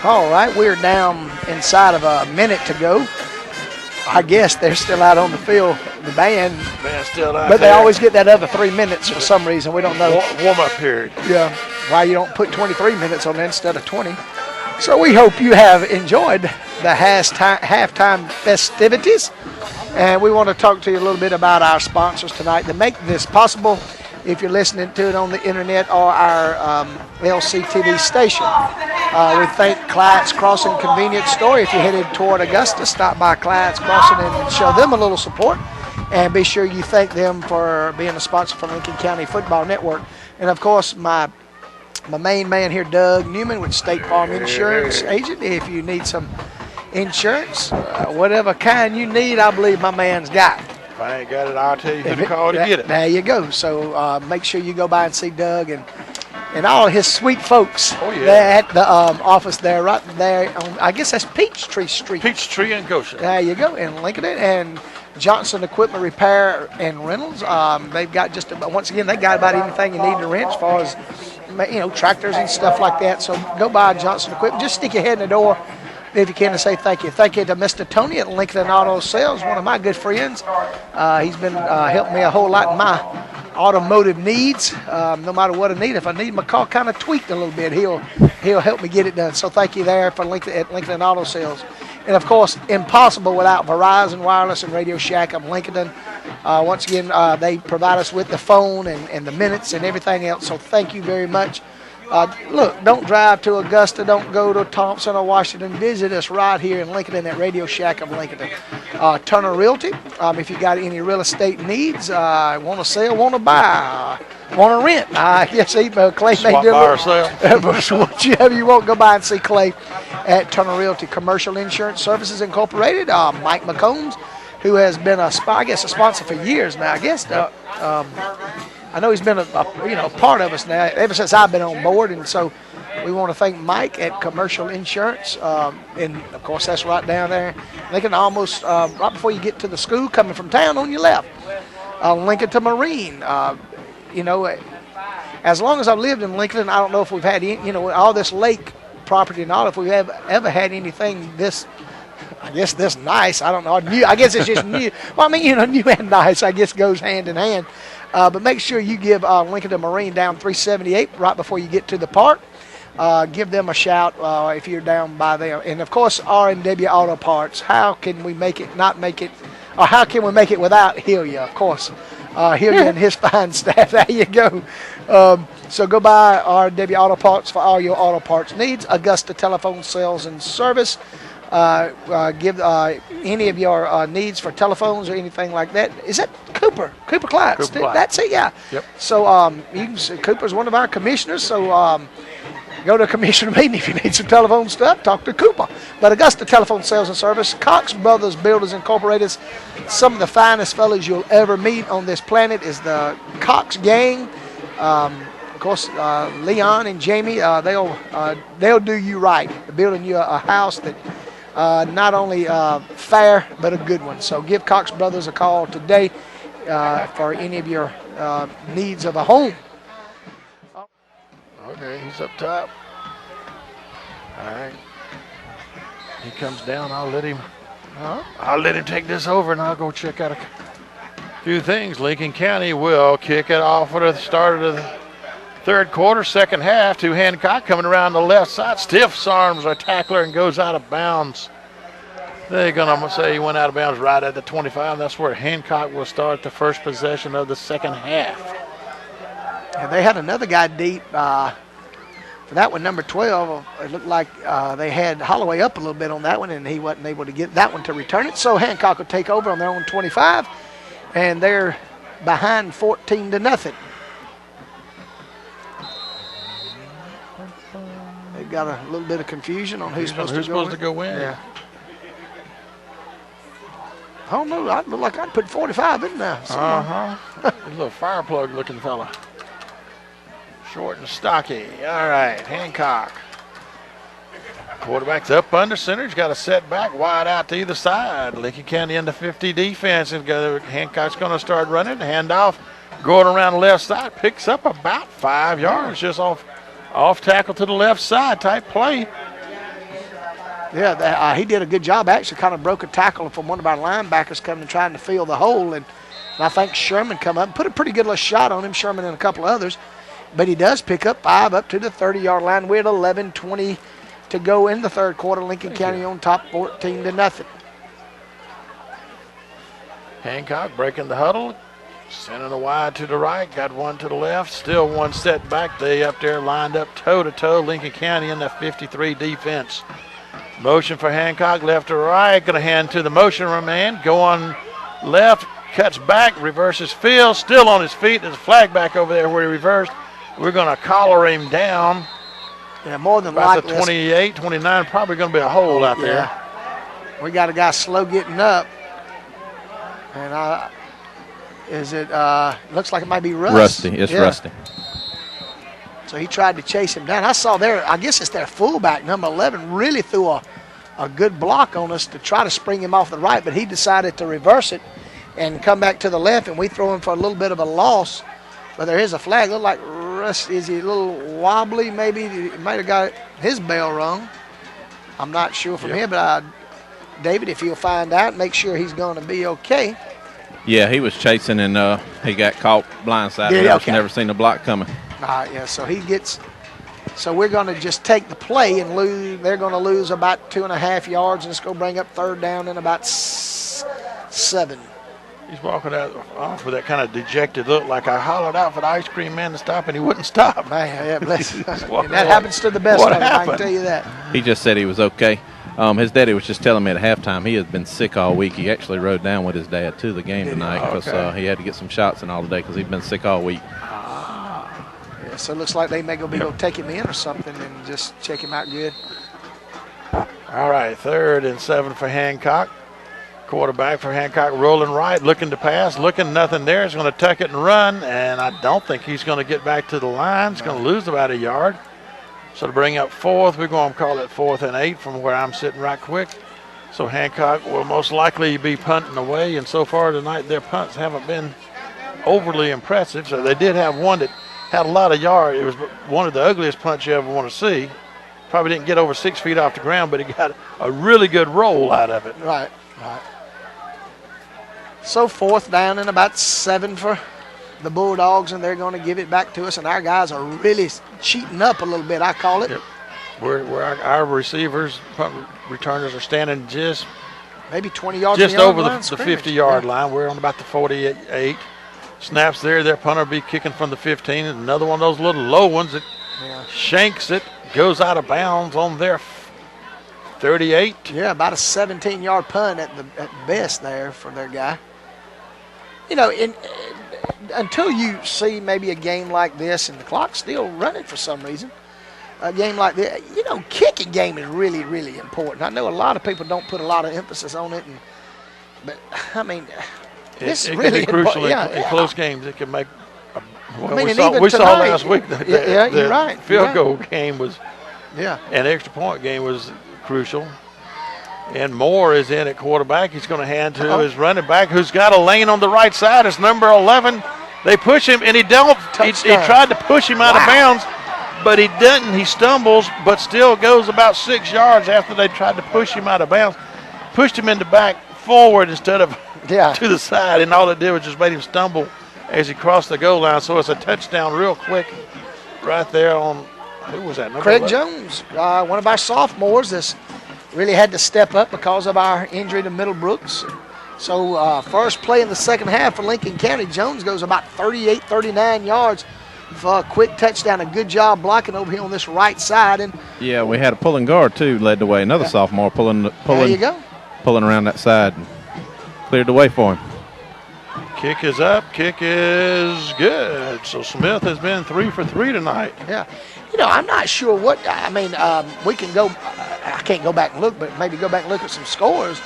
All right, we're down inside of a minute to go. I guess they're still out on the field, the band. Man, still out But they there. always get that other 3 minutes for some reason. We don't know. Warm-up period. Yeah, why you don't put 23 minutes on it instead of 20. So we hope you have enjoyed the halftime festivities. And we want to talk to you a little bit about our sponsors tonight that make this possible. If you're listening to it on the internet or our LCTV station. We thank Clyde's Crossing Convenience Store. If you're headed toward Augusta, stop by Clyde's Crossing and show them a little support. And be sure you thank them for being a sponsor for Lincoln County Football Network. And, of course, my main man here, Doug Newman with State Farm Insurance Agent. If you need some insurance, whatever kind you need, I believe my man's got it. If I ain't got it, I'll tell you who to call to get it. There you go. So make sure you go by and see Doug and all of his sweet folks. Oh, yeah. They're at the office there, right there. I guess that's Peachtree Street. Peachtree and Goshen. There you go, in Lincoln. And Johnson Equipment Repair and Rentals. They've got just about, once again, they got about anything you need to rent as far as, tractors and stuff like that. So go by Johnson Equipment. Just stick your head in the door if you can and say thank you. Thank you to Mr. Tony at Lincoln Auto Sales, one of my good friends. He's been helping me a whole lot in my automotive needs. No matter what I need, if I need my car kind of tweaked a little bit, he'll help me get it done. So thank you there for Lincoln Auto Sales. And of course, impossible without Verizon Wireless and Radio Shack of Lincoln. Once again, they provide us with the phone and the minutes and everything else. So thank you very much. Look, don't drive to Augusta. Don't go to Thompson or Washington. Visit us right here in Lincoln at Radio Shack of Lincoln. Turner Realty, if you got any real estate needs, want to sell, want to buy, want to rent. Yes, Clay may do it. Whichever you want, go by and see Clay at Turner Realty. Commercial Insurance Services Incorporated. Mike McCombs, who has been a sponsor for years now. I guess I know he's been a part of us now ever since I've been on board, and so we want to thank Mike at Commercial Insurance, and of course that's right down there, Lincoln, almost right before you get to the school coming from town on your left. Lincoln to Marine, as long as I've lived in Lincoln, I don't know if we've had all this lake property and all, if we've ever had anything this. I guess this nice. I don't know. I guess it's just new. Well, new and nice, I guess, goes hand in hand. But make sure you give Lincoln to Marine down 378 right before you get to the park. Give them a shout if you're down by there. And, of course, R&W Auto Parts. How can we make it or how can we make it without Hillier, of course. Hillier and his fine staff. There you go. So go by R&W Auto Parts for all your auto parts needs. Augusta Telephone Sales and Service. Give any of your needs for telephones or anything like that. Is that Cooper Clyde? That's it, yeah. Yep. So you can see Cooper's one of our commissioners. So go to a commissioner meeting if you need some telephone stuff. Talk to Cooper. But Augusta Telephone Sales and Service, Cox Brothers Builders Incorporated. Some of the finest fellas you'll ever meet on this planet is the Cox gang. Of course, Leon and Jamie, they'll do you right, building you a house that. Not only fair, but a good one. So give Cox Brothers a call today for any of your needs of a home. Okay, he's up top. All right. He comes down. I'll let him take this over, and I'll go check out a few things. Lincoln County will kick it off at the start of the third quarter, second half, to Hancock coming around the left side. Stiffs arms a tackler and goes out of bounds. They're going to say he went out of bounds right at the 25. That's where Hancock will start the first possession of the second half. And they had another guy deep. For that one, number 12, it looked like they had Holloway up a little bit on that one, and he wasn't able to get that one to return it. So Hancock will take over on their own 25, and they're behind 14-0. They've got a little bit of confusion on who's supposed to go in. Yeah. I don't know. I look like I'd put 45 in there. A little fire plug looking fella. Short and stocky. All right, Hancock. Quarterback's up under center. He's got a setback wide out to either side. Lincoln County in the 50 defense. Hancock's going to start running. Handoff going around the left side. Picks up about 5 yards just off tackle to the left side type play. Yeah, he did a good job. Actually, kind of broke a tackle from one of our linebackers coming and trying to fill the hole, and I think Sherman come up and put a pretty good little shot on him. Sherman and a couple others, but he does pick up 5 up to the 30-yard line. We're at 11:20 to go in the third quarter. Lincoln County on top, 14-0. Hancock breaking the huddle, sending a wide to the right, got one to the left, still one set back. They up there lined up toe-to-toe, Lincoln County in the 53 defense. Motion for Hancock, left to right, going to hand to the motion man, go on left, cuts back, reverses field, still on his feet. There's a flag back over there where he reversed. We're going to collar him down. Yeah, more than about likely. the 28, 29, probably going to be a hole out there. We got a guy slow getting up. And looks like it might be Rusty. It's Rusty. So he tried to chase him down. I saw there, I guess it's their fullback, number 11, really threw a good block on us to try to spring him off the right, but he decided to reverse it and come back to the left, and we throw him for a little bit of a loss. But there is a flag. Look like Rusty, is he a little wobbly? Maybe he might have got his bell rung. I'm not sure from here, but David, if you'll find out, make sure he's going to be okay. Yeah, he was chasing and he got caught blindsided. Yeah, okay. Never seen the block coming. So he gets. So we're going to just take the play and lose. They're going to lose about 2.5 yards, and it's going to bring up third down in about 7. He's walking off with that kind of dejected look, like I hollered out for the ice cream man to stop, and he wouldn't stop. Man, yeah, bless him. That happens to the best of them, I can tell you that. He just said he was okay. His daddy was just telling me at halftime he has been sick all week. He actually rode down with his dad to the game tonight because he had to get some shots in all today because he'd been sick all week. Yeah, so it looks like they may go take him in or something and just check him out good. All right, 3rd and 7 for Hancock. Quarterback for Hancock rolling right, looking to pass, nothing there. He's going to tuck it and run, and I don't think he's going to get back to the line. He's going to lose about a yard. So to bring up 4th, we're going to call it 4th and 8 from where I'm sitting right quick. So Hancock will most likely be punting away, and so far tonight their punts haven't been overly impressive. So they did have one that had a lot of yards. It was one of the ugliest punts you ever want to see. Probably didn't get over 6 feet off the ground, but he got a really good roll out of it. Right. So 4th down and about 7 for the Bulldogs, and they're going to give it back to us, and our guys are really cheating up a little bit, I call it. Yep. Where our receivers, punt returners are standing just maybe 20 yards just over the scrimmage. 50-yard line. We're on about the 48. Snaps there. Their punter will be kicking from the 15. And another one of those little low ones that shanks it, goes out of bounds on their 38. Yeah, about a 17-yard punt at best there for their guy. You know, until you see maybe a game like this and the clock's still running for some reason, a game like this, you know, kicking game is really, really important. I know a lot of people don't put a lot of emphasis on it, but I mean, this is really crucial in close games. It can make. We saw last week that you're right. Field goal game was, and extra point game was crucial. And Moore is in at quarterback. He's going to hand to his running back, who's got a lane on the right side. It's number 11. They push him, and he tried to push him out of bounds, but he didn't. He stumbles, but still goes about 6 yards after they tried to push him out of bounds. Pushed him in the back forward instead of to the side, and all it did was just made him stumble as he crossed the goal line. So it's a touchdown real quick right there on, who was that? Craig Jones, one of our sophomores that's really had to step up because of our injury to Middlebrooks. So first play in the second half for Lincoln County. Jones goes about 38, 39 yards for a quick touchdown. A good job blocking over here on this right side. And yeah, we had a pulling guard too, led the way. Another sophomore pulling there you go. Pulling around that side and cleared the way for him. Kick is up. Kick is good. So Smith has been 3 for 3 tonight. Yeah. You know, I'm not sure what, I mean, we can go, I can't go back and look, but maybe go back and look at some scores.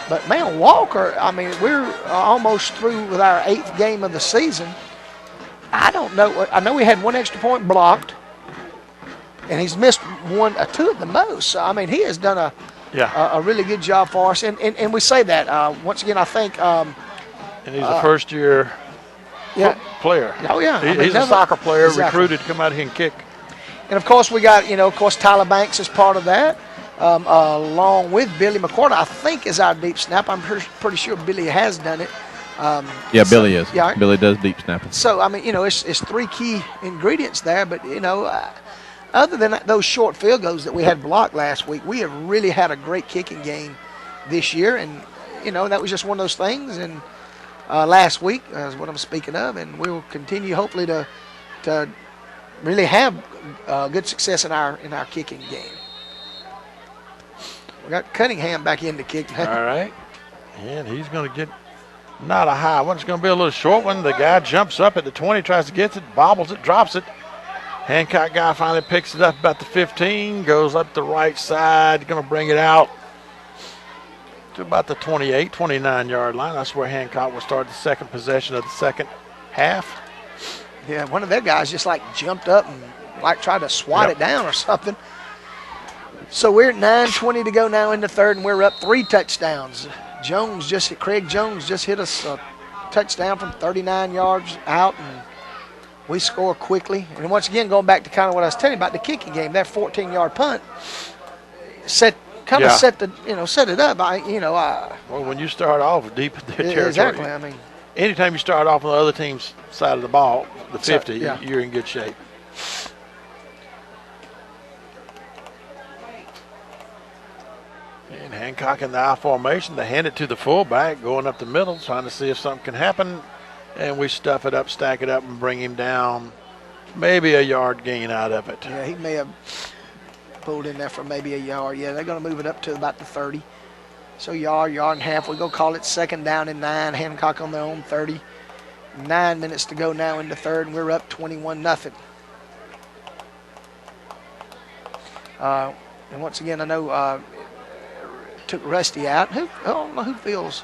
But, man, Walker, I mean, we're almost through with our 8th game of the season. I don't know. I know we had 1 extra point blocked, and he's missed 2 at the most. So, I mean, he has done a really good job for us. And we say that. Once again, I think. And he's a first-year player. Oh, yeah. He's a soccer player, recruited to come out here and kick. And, of course, we got, Tyler Banks is part of that. along with Billy McCord, I think is our deep snap. I'm pretty sure Billy has done it. Yeah, Billy is. Yeah. Billy does deep snapping. So, I mean, it's 3 key ingredients there, but, other than those short field goals that we had blocked last week, we have really had a great kicking game this year, and, that was just one of those things, and last week is what I'm speaking of, and we will continue hopefully to really have good success in our kicking game. We got Cunningham back in to kick. All right. And he's going to get not a high one. It's going to be a little short one. The guy jumps up at the 20, tries to get it, bobbles it, drops it. Hancock guy finally picks it up about the 15, goes up the right side, going to bring it out to about the 28, 29-yard line. That's where Hancock will start the second possession of the second half. Yeah, one of their guys just jumped up and tried to swat it down or something. So we're at 9:20 to go now in the third, and we're up 3 touchdowns. Craig Jones just hit us a touchdown from 39 yards out, and we score quickly. And once again, going back to kind of what I was telling you about the kicking game, that 14-yard punt set it up. Well, when you start off deep in the territory, exactly. I mean, anytime you start off on the other team's side of the ball, the 50, you're in good shape. And Hancock in the I formation. They hand it to the fullback, going up the middle, trying to see if something can happen. And we stuff it up, stack it up, and bring him down. Maybe a yard gain out of it. Yeah, he may have pulled in there for maybe a yard. Yeah, they're going to move it up to about the 30. So yard and a half. We're going to call it second down and 9. Hancock on their own 30. 9 minutes to go now in the third, and we're up 21-0. And once again, I know took Rusty out. I don't know who feels.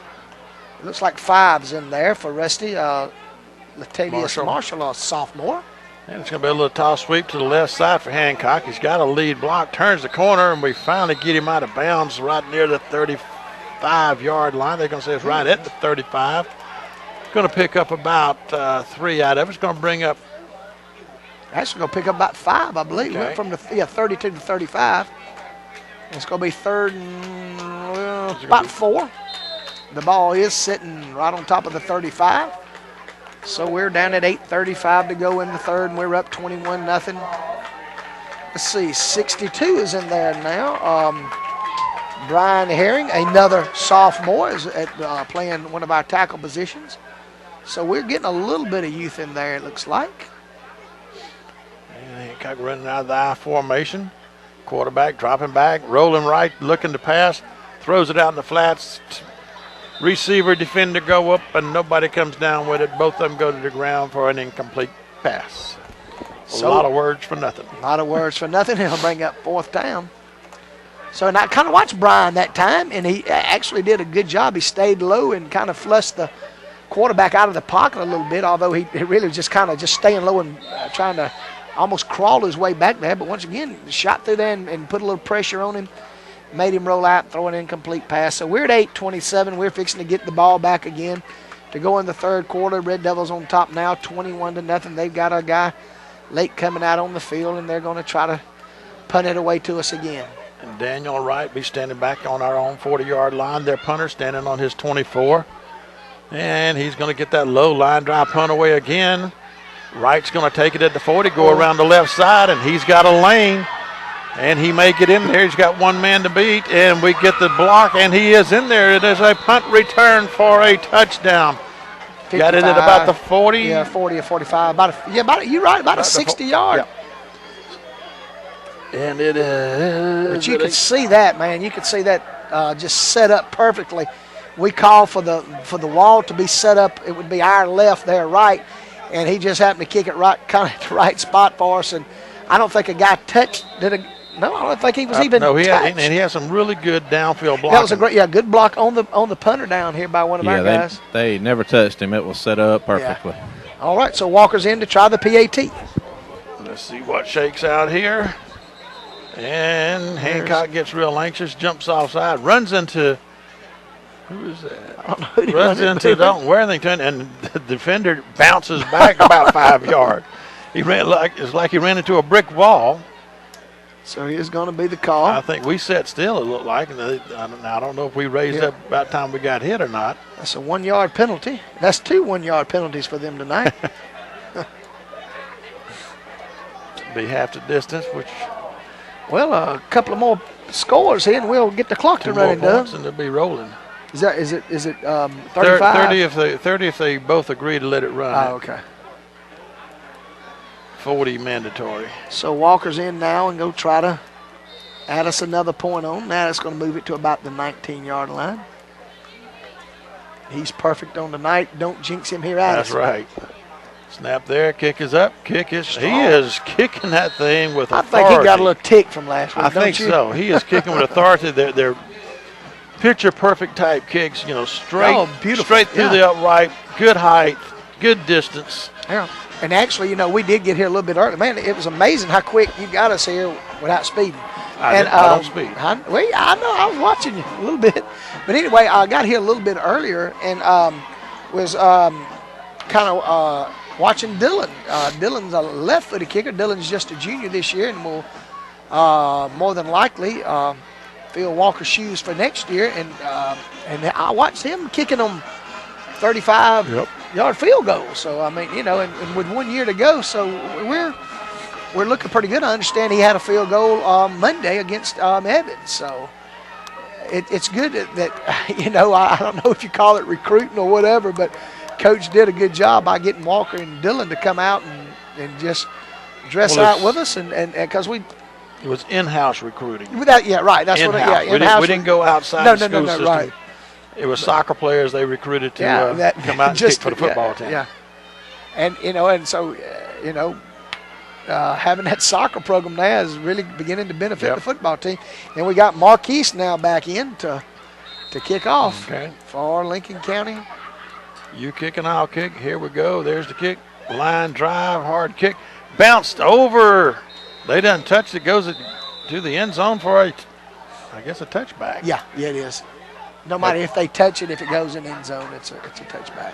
It looks like 5's in there for Rusty. Latavius Marshall, a sophomore. And it's going to be a little toss sweep to the left side for Hancock. He's got a lead block, turns the corner, and we finally get him out of bounds right near the 35-yard line. They're going to say it's right at the 35. Going to pick up about 3 out of it. It's going to bring up. Actually, going to pick up about 5, I believe. Okay. Went from the 32 to 35. It's going to be third and about 4. The ball is sitting right on top of the 35. So we're down at 8:35 to go in the third, and we're up 21-0. Let's see, 62 is in there now. Brian Herring, another sophomore, is playing one of our tackle positions. So we're getting a little bit of youth in there, it looks like. And Hancock running out of the I formation. Quarterback dropping back, rolling right, looking to pass, throws it out in the flats. Receiver, defender go up, and nobody comes down with it. Both of them go to the ground for an incomplete pass. A lot of words for nothing. A lot of words for nothing. He'll bring up 4th down. So, and I kind of watched Brian that time, and he actually did a good job. He stayed low and kind of flushed the quarterback out of the pocket a little bit, although he really was just kind of just staying low and trying to almost crawl his way back there. But once again, shot through there and put a little pressure on him. Made him roll out, throw an incomplete pass. So we're at 8:27. We're fixing to get the ball back again to go in the third quarter. Red Devils on top now, 21-0. They've got a guy late coming out on the field, and they're going to try to punt it away to us again. And Daniel Wright be standing back on our own 40-yard line. Their punter standing on his 24. And he's going to get that low line drive punt away again. Wright's going to take it at the 40, go around the left side, and he's got a lane. And he may get in there. He's got one man to beat, and we get the block, and he is in there. It is a punt return for a touchdown. 55, got it at about the 40. Yeah, 40 or 45. You're right, about a 60-yard. Yeah. And it is. But you could see that, man. You could see that just set up perfectly. We call for the wall to be set up. It would be our left, their right, and he just happened to kick it right, kind of at the right spot for us. And I don't think a guy touched. No, I don't think he was even touched. And he had some really good downfield blocking. That was a good block on the punter down here by one of our guys. They never touched him. It was set up perfectly. Yeah. All right, so Walker's in to try the PAT. Let's see what shakes out here. And Hancock gets real anxious, jumps offside, runs into who is that? I don't know who he runs into Dalton Worthington, and the defender bounces back about 5 yards. It's like he ran into a brick wall. So here's going to be the call. I think we sat still, it looked like. And I don't know if we raised up about time we got hit or not. That's a 1 yard penalty. That's 2 1-yard penalties for them tonight. Be half the distance, which Well, a couple of more scores here, and we'll get the clock to 2 more running, points Doug. and they'll be rolling. Is it 35? 30 if they both agree to let it run. Oh, okay. 40 mandatory. So Walker's in now and go try to add us another point on. Now that's going to move it to about the 19-yard line. He's perfect on the night. Don't jinx him here, That's Addison. right. Snap there. Kick is up. He is kicking that thing with I authority. think he got a little tick from last week. I don't think you? so. He is kicking with authority. They're picture perfect type kicks. Straight, beautiful. straight through the upright. Good height. Good distance. Yeah. And actually, we did get here a little bit early. Man, it was amazing how quick you got us here without speeding. I don't speed. I know. I was watching you a little bit. But anyway, I got here a little bit earlier and was kind of watching Dylan. Dylan's a left-footed kicker. Dylan's just a junior this year and will more than likely fill Walker's shoes for next year. And I watched him kicking them 35-yard field goals. So, I mean, and with 1 year to go, so we're looking pretty good. I understand he had a field goal Monday against Evans. So it's good that I don't know if you call it recruiting or whatever, but Coach did a good job by getting Walker and Dylan to come out and just dress out with us, and because we. It was in-house recruiting. Right. That's in-house. what. Yeah, we didn't go outside the school system. Right. It was soccer players they recruited to come out and kick for the football team. Yeah, and so having that soccer program now is really beginning to benefit the football team. And we got Marquise now back in to kick off for Lincoln County. You kick and I'll kick. Here we go. There's the kick. Line drive, hard kick. Bounced over. They done touched it. Goes to the end zone for a touchback. Yeah, it is. No matter if they touch it, if it goes in the end zone, it's a touchback.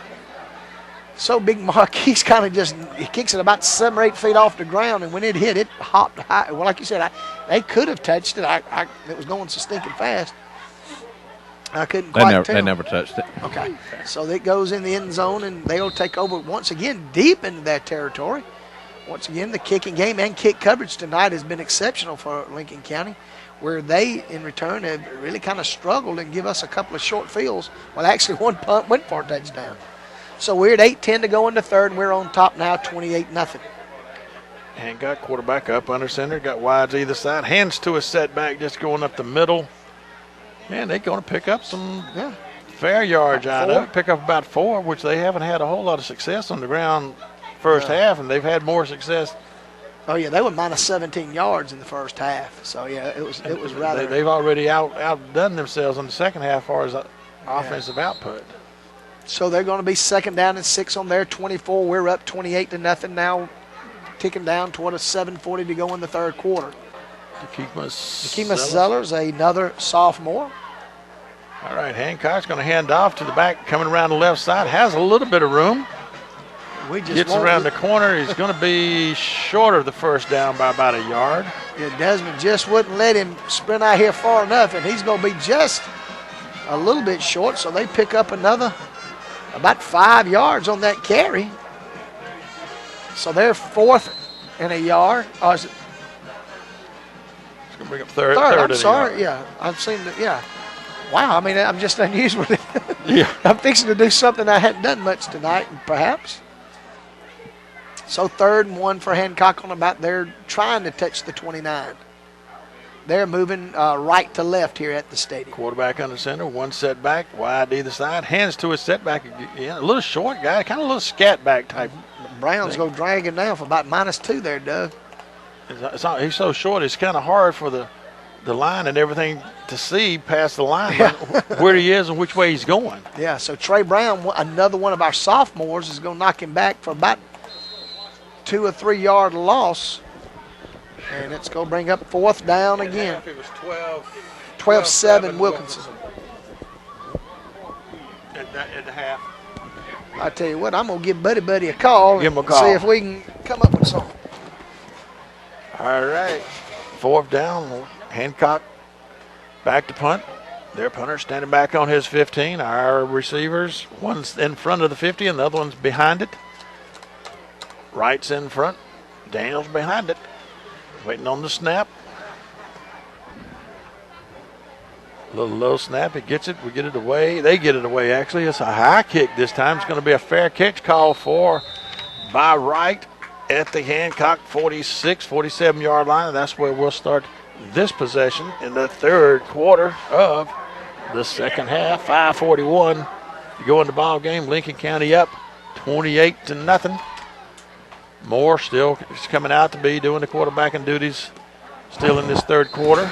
So Big Marquise kind of he kicks it about 7 or 8 feet off the ground, and when it hit, it hopped high. Well, like you said, they could have touched it. It was going so stinking fast. I couldn't quite tell. They never touched it. Okay. So it goes in the end zone, and they'll take over once again deep into that territory. Once again, the kicking game and kick coverage tonight has been exceptional for Lincoln County, where they, in return, have really kind of struggled and give us a couple of short fields. Well, actually, one punt went for a touchdown. So we're at 8:10 to go in the third, and we're on top now, 28-0. Hancock, quarterback up under center, got wides either side. Hands to a setback, just going up the middle. Man, they're going to pick up some fair yards out of it. Pick up about 4, which they haven't had a whole lot of success on the ground first half, and they've had more success. Oh yeah, they were minus 17 yards in the first half. So yeah, it was rather. They've already outdone themselves in the second half as far as offensive output. So they're going to be 2nd down and 6 on their 24. We're up 28-0 now, ticking down toward a 7:40 to go in the third quarter. Nikema Zellers, another sophomore. All right, Hancock's going to hand off to the back, coming around the left side. Has a little bit of room. Gets around the corner. He's going to be short of the first down by about a yard. Yeah, Desmond just wouldn't let him sprint out here far enough, and he's going to be just a little bit short. So they pick up another about 5 yards on that carry. So they're 4th and a yard. Oh, is it? It's going to bring up third. I'm sorry. Yeah, I've seen it. Yeah. Wow. I mean, I'm just unusual. Yeah. I'm fixing to do something I hadn't done much tonight, perhaps. So 3rd and 1 for Hancock on about. They're trying to touch the 29. They're moving right to left here at the stadium. Quarterback under center, one setback, wide either side. Hands to his setback again. A little short guy, kind of a little scat back type. Brown's going to drag him down for about -2 there, Doug. He's so short, it's kind of hard for the line and everything to see past the line where he is and which way he's going. Yeah, so Trey Brown, another one of our sophomores, is going to knock him back for about 2 or 3 yard loss. And it's going to bring up 4th down again. It was 12-7 Wilkinson. At the half. I tell you what, I'm going to give Buddy a call. Give him a and call. see if we can come up with something. All right. 4th down. Hancock back to punt. Their punter standing back on his 15. Our receivers, one's in front of the 50 and the other one's behind it. Wright's in front. Daniel's behind it. Waiting on the snap. A little low snap. He gets it. We get it away. They get it away, actually. It's a high kick this time. It's going to be a fair catch call by Wright at the Hancock 46, 47-yard line. And that's where we'll start this possession in the 3rd quarter of the second half. 5:41 to go in the ball game. Lincoln County up 28-0. Moore still is coming out to be doing the quarterbacking duties still in this 3rd quarter.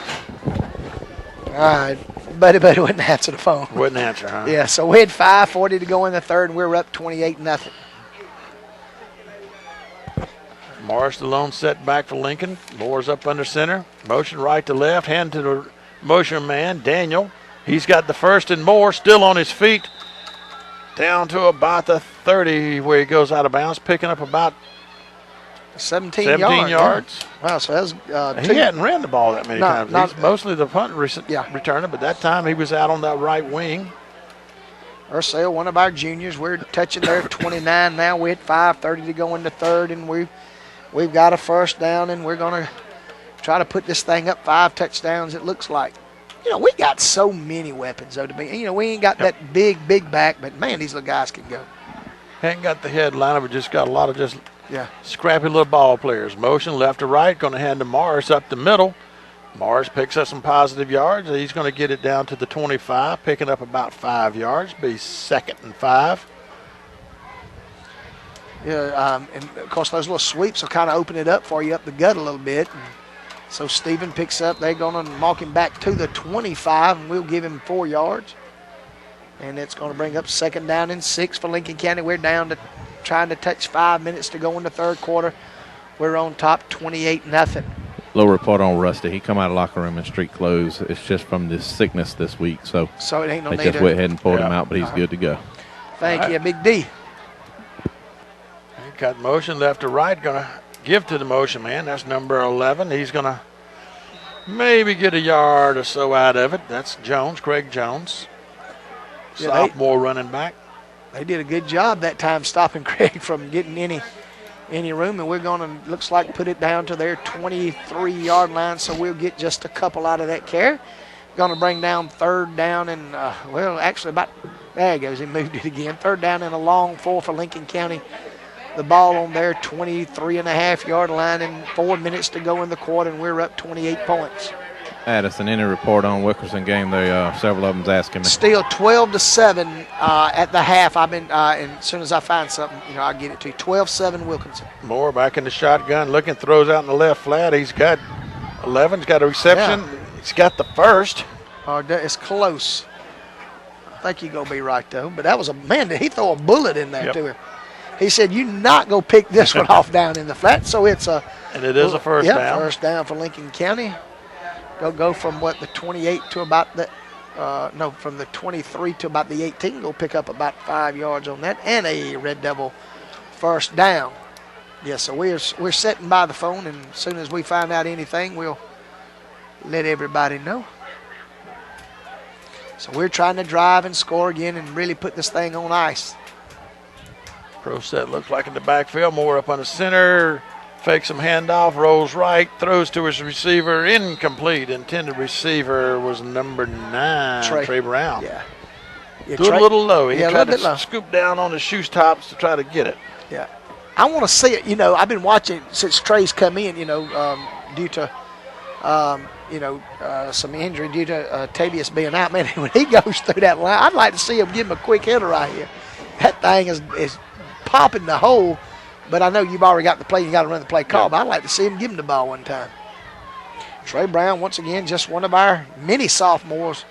All right. Buddy wouldn't answer the phone. Wouldn't answer, huh? Yeah, so we had 5:40 to go in the 3rd, and we were up 28-0. Morris, the lone setback for Lincoln. Moore's up under center. Motion right to left. Hand to the motion man, Daniel. He's got the first and Moore still on his feet. Down to about the 30 where he goes out of bounds, picking up about 17 yards. Yeah. Wow, so that was he hadn't ran the ball that many times. Not, He's mostly the punt returner, but that time he was out on that right wing. Ursel, one of our juniors, we're touching there 29 now. We had 5:30 to go in the 3rd, and we've got a first down, and we're going to try to put this thing up 5 touchdowns, it looks like. We got so many weapons, though, to be. We ain't got that big back, but, man, these little guys can go. Hadn't got the headliner, but just got a lot of scrappy little ball players. Motion left to right, going to hand to Morris up the middle. Morris picks up some positive yards. He's going to get it down to the 25, picking up about 5 yards, be 2nd and 5. Yeah, and, of course, those little sweeps will kind of open it up for you up the gut a little bit. And so Stephen picks up. They're going to mark him back to the 25, and we'll give him 4 yards. And it's going to bring up 2nd down and 6 for Lincoln County. We're down to trying to touch 5 minutes to go in the 3rd quarter. We're on top 28-0. Little report on Rusty. He come out of the locker room in street clothes. It's just from this sickness this week. So it ain't no they need just went ahead and pulled him out, but he's good to go. Thank you, Big D. Got motion left to right. Going to give to the motion man. That's number 11. He's going to maybe get a yard or so out of it. That's Jones, Craig Jones. Sophomore running back. They did a good job that time stopping Craig from getting any room, and we're going to, looks like, put it down to their 23-yard line, so we'll get just a couple out of that carry. Going to bring down 3rd down and, there he goes. He moved it again. 3rd down and a long 4 for Lincoln County. The ball on their 23.5-yard line and 4 minutes to go in the quarter, and we're up 28 points. Addison, any report on Wilkerson game? They several of them's asking me. Still 12-7 at the half. I've been, and as soon as I find something, I'll get it to you. 12-7 Wilkinson. Moore back in the shotgun, looking, throws out in the left flat. He's got 11's got a reception. Yeah. He's got the first. It's close. I think you're going to be right, though. But that was did he throw a bullet in there to him? He said, "You not go pick this one off down in the flat." So it's a. And it is a first down. First down for Lincoln County. They'll go from the 28 to about the, from the 23 to about the 18. Go pick up about 5 yards on that and a Red Devil first down. Yes, so we're sitting by the phone, and as soon as we find out anything, we'll let everybody know. So we're trying to drive and score again and really put this thing on ice. Pro set looks like in the backfield. Moore up on the center. Fakes some handoff. Rolls right. Throws to his receiver. Incomplete. Intended receiver was number 9, Trey Brown. Yeah. Threw it a little low. He tried to scoop down on his shoe tops to try to get it. Yeah. I want to see it. I've been watching since Trey's come in, due to, some injury due to Tavius being out. Man, when he goes through that line, I'd like to see him give him a quick hitter right here. That thing is popping the hole, but I know you've already got the play. You got to run the play call, but I'd like to see him give him the ball one time. Trey Brown, once again, just one of our many sophomores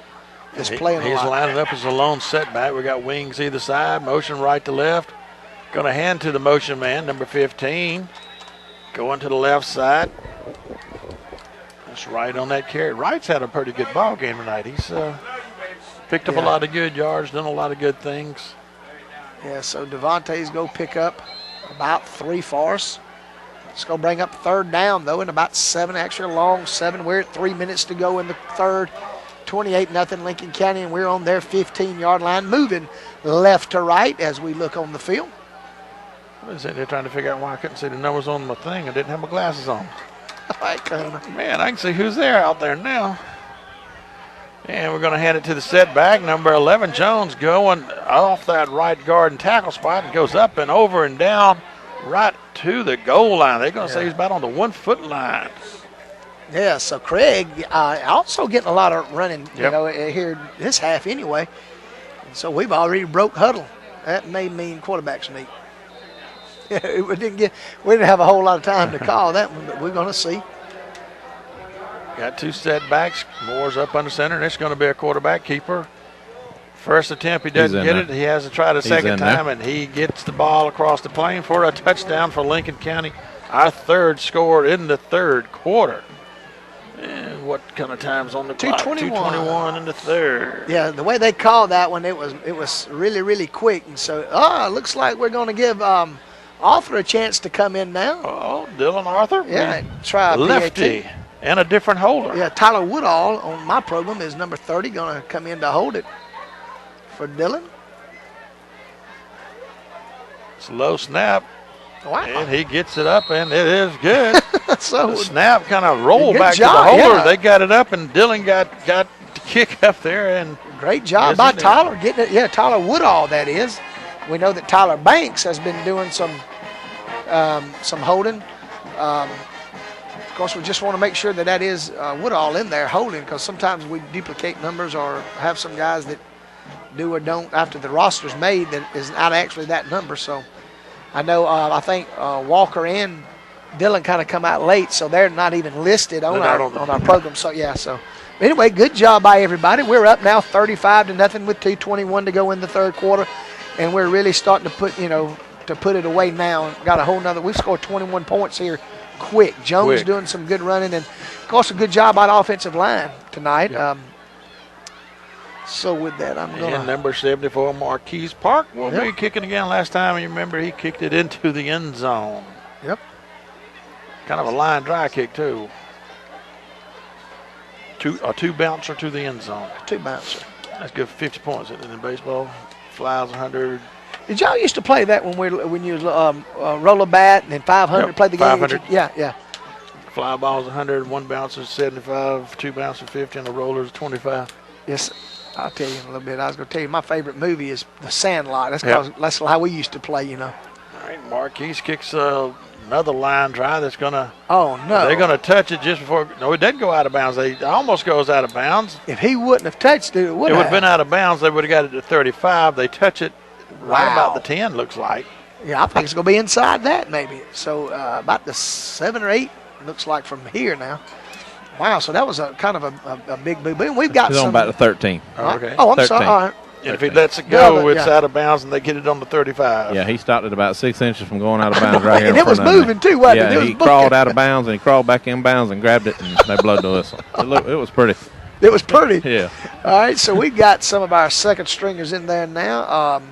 that's playing a lot. He's lining up as a lone setback. We got wings either side, motion right to left. Going to hand to the motion man, number 15. Going to the left side. That's right on that carry. Wright's had a pretty good ball game tonight. He's picked up a lot of good yards, done a lot of good things. Yeah, so Devontae's go pick up about 3 for us. It's going to bring up third down, though, in about 7, actually a long 7. We're at 3 minutes to go in the third. 28-0 Lincoln County, and we're on their 15-yard line, moving left to right as we look on the field. I was sitting there trying to figure out why I couldn't see the numbers on my thing. I didn't have my glasses on. Man, I can see who's there out there now. And we're going to hand it to the setback. Number 11, Jones, going off that right guard and tackle spot and goes up and over and down right to the goal line. They're going to say he's about on the 1 foot line. Yeah, so Craig also getting a lot of running, here this half anyway. And so we've already broke huddle. That may mean quarterbacks meet. we didn't have a whole lot of time to call that one, but we're going to see. Got 2 setbacks. Moore's up under center, and it's going to be a quarterback keeper. First attempt, he doesn't get it. He has to try the second time, and he gets the ball across the plane for a touchdown for Lincoln County. Our third score in the third quarter. And what kind of time's on the clock? 2:21 in the third. Yeah, the way they called that one, it was really, really quick. And so, looks like we're going to give Arthur a chance to come in now. Oh, Dylan Arthur? Yeah, try a lefty PAT. And a different holder. Yeah, Tyler Woodall on my program is number 30, going to come in to hold it for Dylan. Slow snap. Wow. And he gets it up, and it is good. So the snap kind of rolled back job, to the holder. yeah. They got it up, and Dylan got the kick up there. And great job by Tyler getting it. Yeah, Tyler Woodall, that is. We know that Tyler Banks has been doing some holding. Of course, we just want to make sure that is Woodall in there holding, because sometimes we duplicate numbers or have some guys that do or don't after the roster's made that is not actually that number. So I know I think Walker and Dylan kind of come out late, so they're not even listed on our program. So yeah, so anyway, good job by everybody. We're up now 35-0 with 2:21 to go in the third quarter, and we're really starting to put it away now. Got a whole nother. We've scored 21 points here quick. Jones doing some good running, and of course a good job by the offensive line tonight. Yep. So with that, I'm going to. Number 74, Marquise Park, will be kicking again. Last time, you remember, he kicked it into the end zone. Yep. Kind of a line drive kick, too. Two bouncer to the end zone. 2 bouncer. That's good for 50 points in baseball. Flies 100. Did y'all used to play that when you roll a bat and then 500, play the game? 500. Yeah. Fly ball's 100, 1 bouncer 75, 2 bouncer 50, and the roller's 25. Yes. I'll tell you in a little bit. I was going to tell you my favorite movie is The Sandlot. That's how we used to play, All right, Marquise kicks another line drive that's going to. Oh, no. They're going to touch it just before. No, it doesn't go out of bounds. It almost goes out of bounds. If he wouldn't have touched it, it would have been out of bounds. They would have got it to 35. They touch it right about the 10, looks like. Yeah, I think it's going to be inside that maybe. So about the 7 or 8, looks like from here now. Wow, so that was a kind of a big boo-boo. We've got some. About the 13. Okay. Oh, I'm 13. sorry. All right. And if he lets it go, it's out of bounds, and they get it on the 35. Yeah, he stopped at about 6 inches from going out of bounds right here. And it was moving too, wasn't it? Yeah, he crawled out of bounds, and he crawled back in bounds and grabbed it, and they blowed the whistle. It was pretty. It was pretty. Yeah. All right, so we've got some of our second stringers in there now.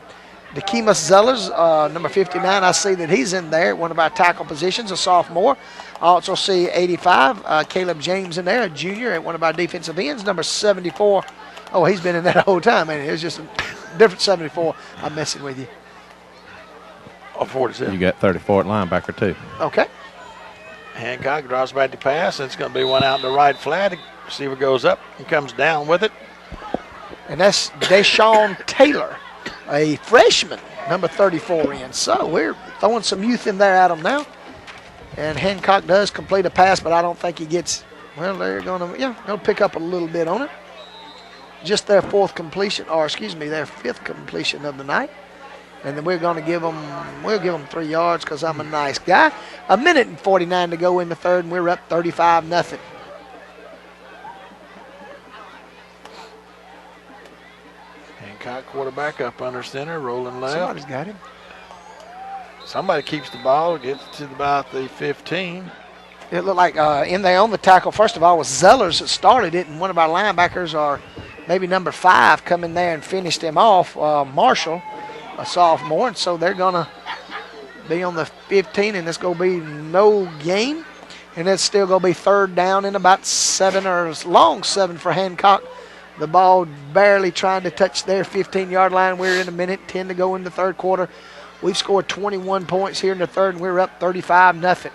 Dekemus Zellers, number 59, I see that he's in there, one of our tackle positions, a sophomore. I also see 85, Caleb James in there, a junior, at one of our defensive ends, number 74. Oh, he's been in there the whole time, man. It was just a different 74. I'm messing with you. Oh, 47. You got 34 at linebacker, too. Okay. Hancock draws back the pass, and it's going to be one out in the right flat. The receiver goes up and comes down with it. And that's Deshaun Taylor, a freshman, number 34 in. So we're throwing some youth in there at him now. And Hancock does complete a pass, but I don't think he gets, they're going to pick up a little bit on it. Just their their 5th completion of the night. And then we'll give them 3 yards because I'm a nice guy. 1:49 to go in the third, and we're up 35-0. Hancock quarterback up under center, rolling left. Somebody's got him. Somebody keeps the ball, gets to about the 15. It looked like in there on the tackle, first of all, was Zellers that started it, and one of our linebackers, or maybe number 5, come in there and finished him off, Marshall, a sophomore. And so they're going to be on the 15, and it's going to be no gain. And it's still going to be third down and about 7 or long 7 for Hancock. The ball barely trying to touch their 15-yard line. We're in a minute 10 to go in the third quarter. We've scored 21 points here in the third, and we're up 35-0.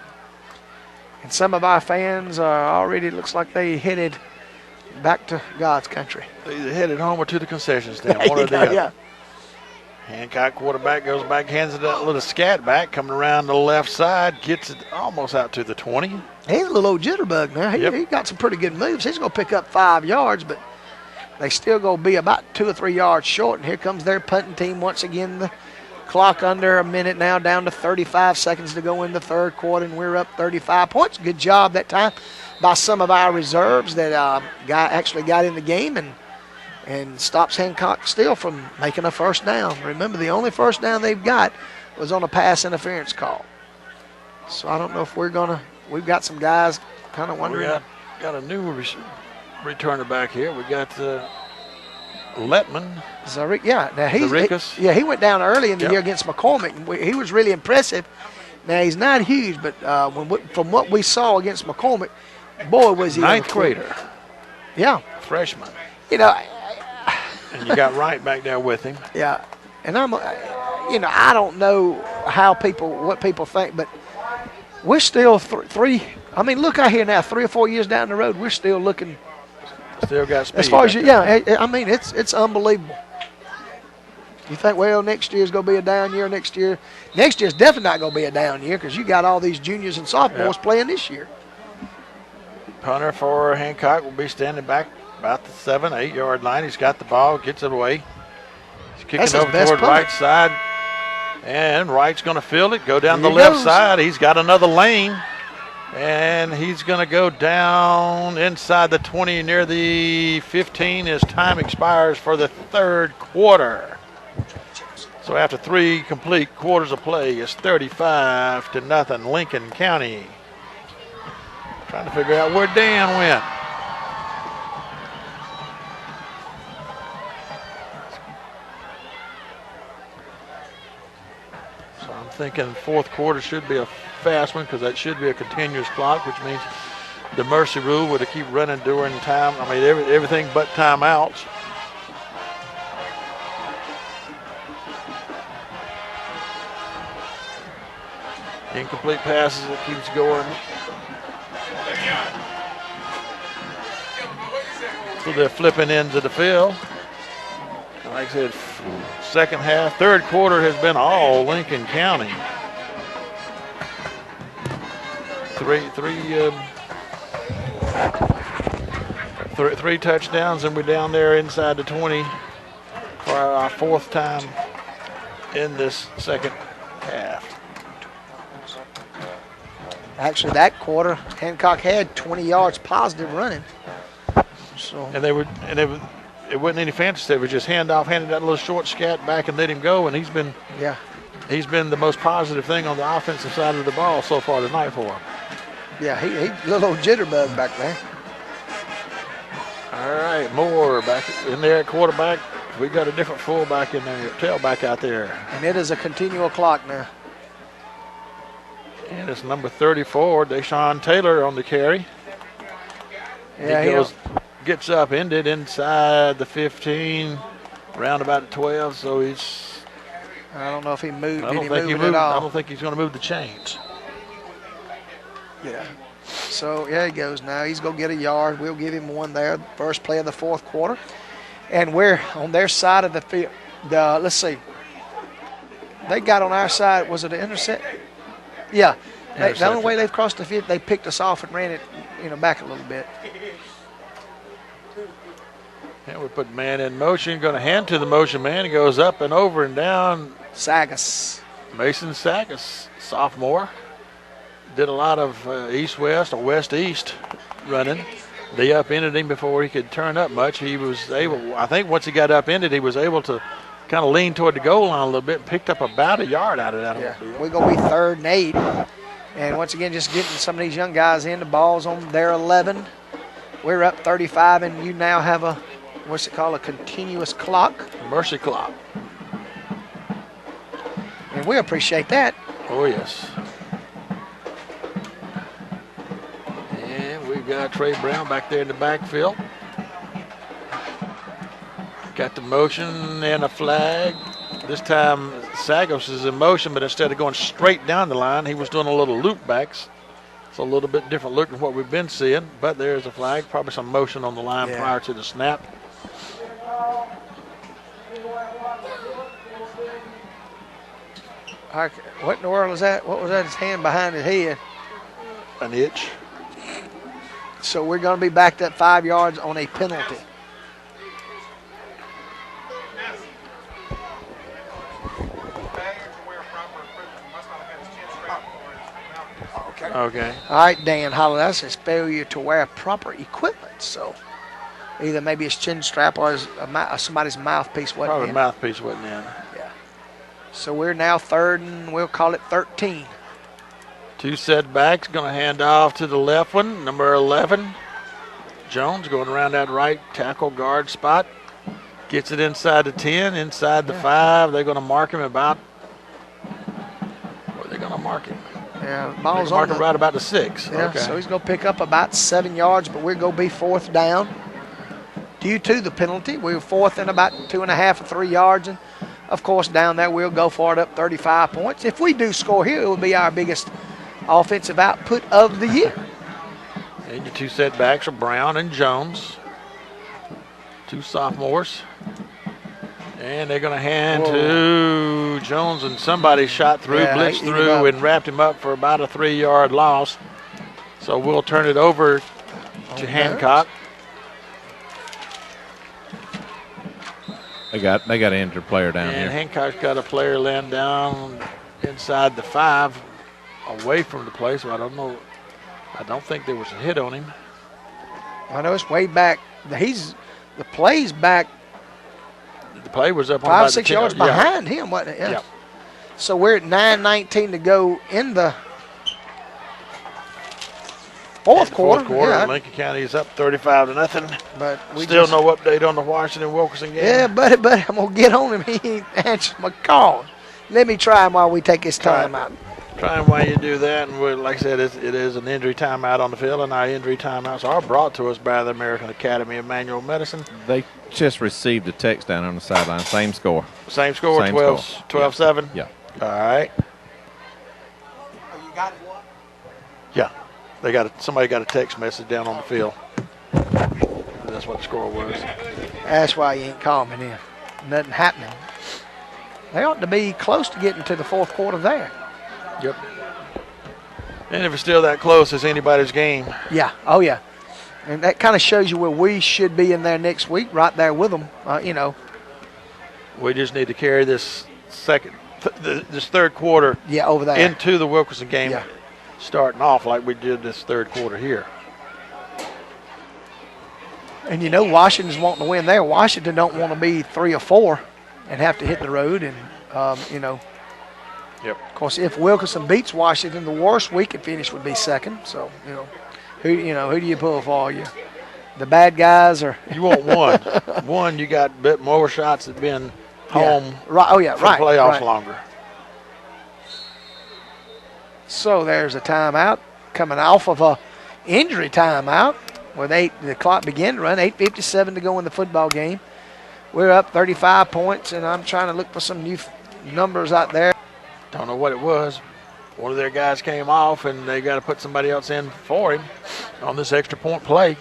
And some of our fans are already, looks like they headed back to God's country. They headed home or to the concession stand. One or the other. Yeah. Hancock quarterback goes back, hands it that little scat back, coming around the left side, gets it almost out to the 20. He's a little old jitterbug now. He got some pretty good moves. He's going to pick up 5 yards, but they still going to be about 2 or 3 yards short. And here comes their punting team once again. The clock under a minute now, down to 35 seconds to go in the third quarter, and we're up 35 points. Good job that time by some of our reserves that actually got in the game and stops Hancock still from making a first down. Remember, the only first down they've got was on a pass interference call. So I don't know if we've got some guys kind of wondering. We got a new returner back here. We got Letman. Now he went down early in the year against McCormick. And he was really impressive. Now he's not huge, but from what we saw against McCormick, boy was he ninth grader. Yeah, Freshman. You know. And you got Wright back there with him. Yeah, and I don't know what people think, but we're still three. I mean, look out here now, 3 or 4 years down the road, we're still looking. Still got speed. As far as I mean, it's unbelievable. You think, well, next year's going to be a down year. Next year's definitely not going to be a down year because you got all these juniors and sophomores playing this year. Punter for Hancock will be standing back about the 7-8 yard line. He's got the ball, gets it away. He's kicking over toward right side. And Wright's going to field it, go down the left side. He's got another lane. And he's going to go down inside the 20 near the 15 as time expires for the third quarter. So after 3 complete quarters of play, it's 35-0 Lincoln County. Trying to figure out where Dan went. So I'm thinking fourth quarter should be a fast one because that should be a continuous clock, which means the mercy rule would keep running during time. I mean, everything but timeouts. Incomplete passes, it keeps going. So they're flipping ends of the field. Like I said, second half, third quarter has been all Lincoln County. Three touchdowns, and we're down there inside the 20 for our fourth time in this second half. Actually, that quarter, Hancock had 20 yards positive running. So. And it wasn't any fancy. They were just handed that little short scat back and let him go. And he's been the most positive thing on the offensive side of the ball so far tonight for him. Yeah, he little old jitterbug back there. All right, Moore back in there at quarterback. We got a different fullback in there, tailback out there. And it is a continual clock now. And it's number 34, Deshaun Taylor on the carry. Yeah, he gets up, ended inside the 15, round about 12. So he's. I don't know if he moved. I don't think he moved. I don't think he's going to move the chains. Yeah. So he goes now. He's going to get a yard. We'll give him one there. First play of the fourth quarter, and we're on their side of the field. Let's see. They got on our side. Was it an intercept? Yeah. The only way they've crossed the field, they picked us off and ran it, back a little bit. And we put man in motion. Going to hand to the motion man. He goes up and over and down. Sagas. Mason Sagas, sophomore. Did a lot of east-west or west-east running. They upended him before he could turn up much. He was able, I think once he got upended, he was able to kind of lean toward the goal line a little bit and picked up about a yard out of that. Yeah, we're going to be 3rd and 8. And once again, just getting some of these young guys in. The ball's on their 11. We're up 35, and you now have a, what's it called, a continuous clock? Mercy clock. And we appreciate that. Oh, yes. And we've got Trey Brown back there in the backfield. Got the motion and a flag. This time, Sagos is in motion, but instead of going straight down the line, he was doing a little loop backs. It's a little bit different look than what we've been seeing, but there's a flag. Probably some motion on the line prior to the snap. What in the world is that? What was that? His hand behind his head. An itch. So we're going to be back that 5 yards on a penalty. Okay. All right, Dan Hollow, that says failure to wear proper equipment. So either maybe his chin strap or somebody's mouthpiece wasn't Probably in. mouthpiece wasn't in. Yeah. So we're now 3rd and we'll call it 13. 2 setbacks. Going to hand off to the left one, number 11. Jones going around that right tackle guard spot. Gets it inside the 10, inside the 5. They're going to mark him about. Where are they going to mark him? Yeah, ball's Mark on him right about the 6. Yeah, Okay. so he's going to pick up about 7 yards, but we're going to be 4th down due to the penalty. We're 4th and about 2.5 or 3 yards, and of course down there we'll go for it up 35 points. If we do score here, it will be our biggest offensive output of the year. And your 2 setbacks are Brown and Jones. 2 sophomores. And they're going to hand to Jones, and somebody shot through, blitzed through, and wrapped him up for about a 3-yard loss. So we'll turn it over to Hancock. They got an injured player down And here. Hancock's got a player laying down inside the 5, away from the play. So I don't know. I don't think there was a hit on him. I know it's way back. The play's back The play was up on 5, about 6 the 10 yards behind him, wasn't it? Yeah. Yep. So we're at 9:19 to go in the fourth quarter. Yeah. Lincoln County is up 35-0. But we Still no update on the Washington-Wilkerson game. Yeah, buddy, I'm going to get on him. He ain't answering my call. Let me try him while we take his time out. Try him while you do that. And like I said, it is an injury timeout on the field, and our injury timeouts are brought to us by the American Academy of Manual Medicine. They just received a text down on the sideline. Same score. Same score, Same 12-7? Yeah. All right. You got what? Yeah. Somebody got a text message down on the field. That's what the score was. That's why you ain't calling in. Nothing happening. They ought to be close to getting to the fourth quarter there. Yep. And if it's still that close, it's anybody's game. Yeah. Oh, yeah. And that kind of shows you where we should be in there next week, right there with them, We just need to carry this this third quarter over there. into the Wilkerson game, Yeah. starting off like we did this third quarter here. And Washington's wanting to win there. Washington don't want to be 3 or 4 and have to hit the road. And, Yep. Of course, if Wilkerson beats Washington, the worst we could finish would be 2nd. So, who do you pull for? You, the bad guys, or You want one. One, you got a bit more shots at being home right? Oh yeah, for right. playoffs right. longer. So there's a timeout coming off of a injury timeout where the clock began to run. 8:57 to go in the football game. We're up 35 points, and I'm trying to look for some new numbers out there. Don't know what it was. One of their guys came off, and they got to put somebody else in for him on this extra point play.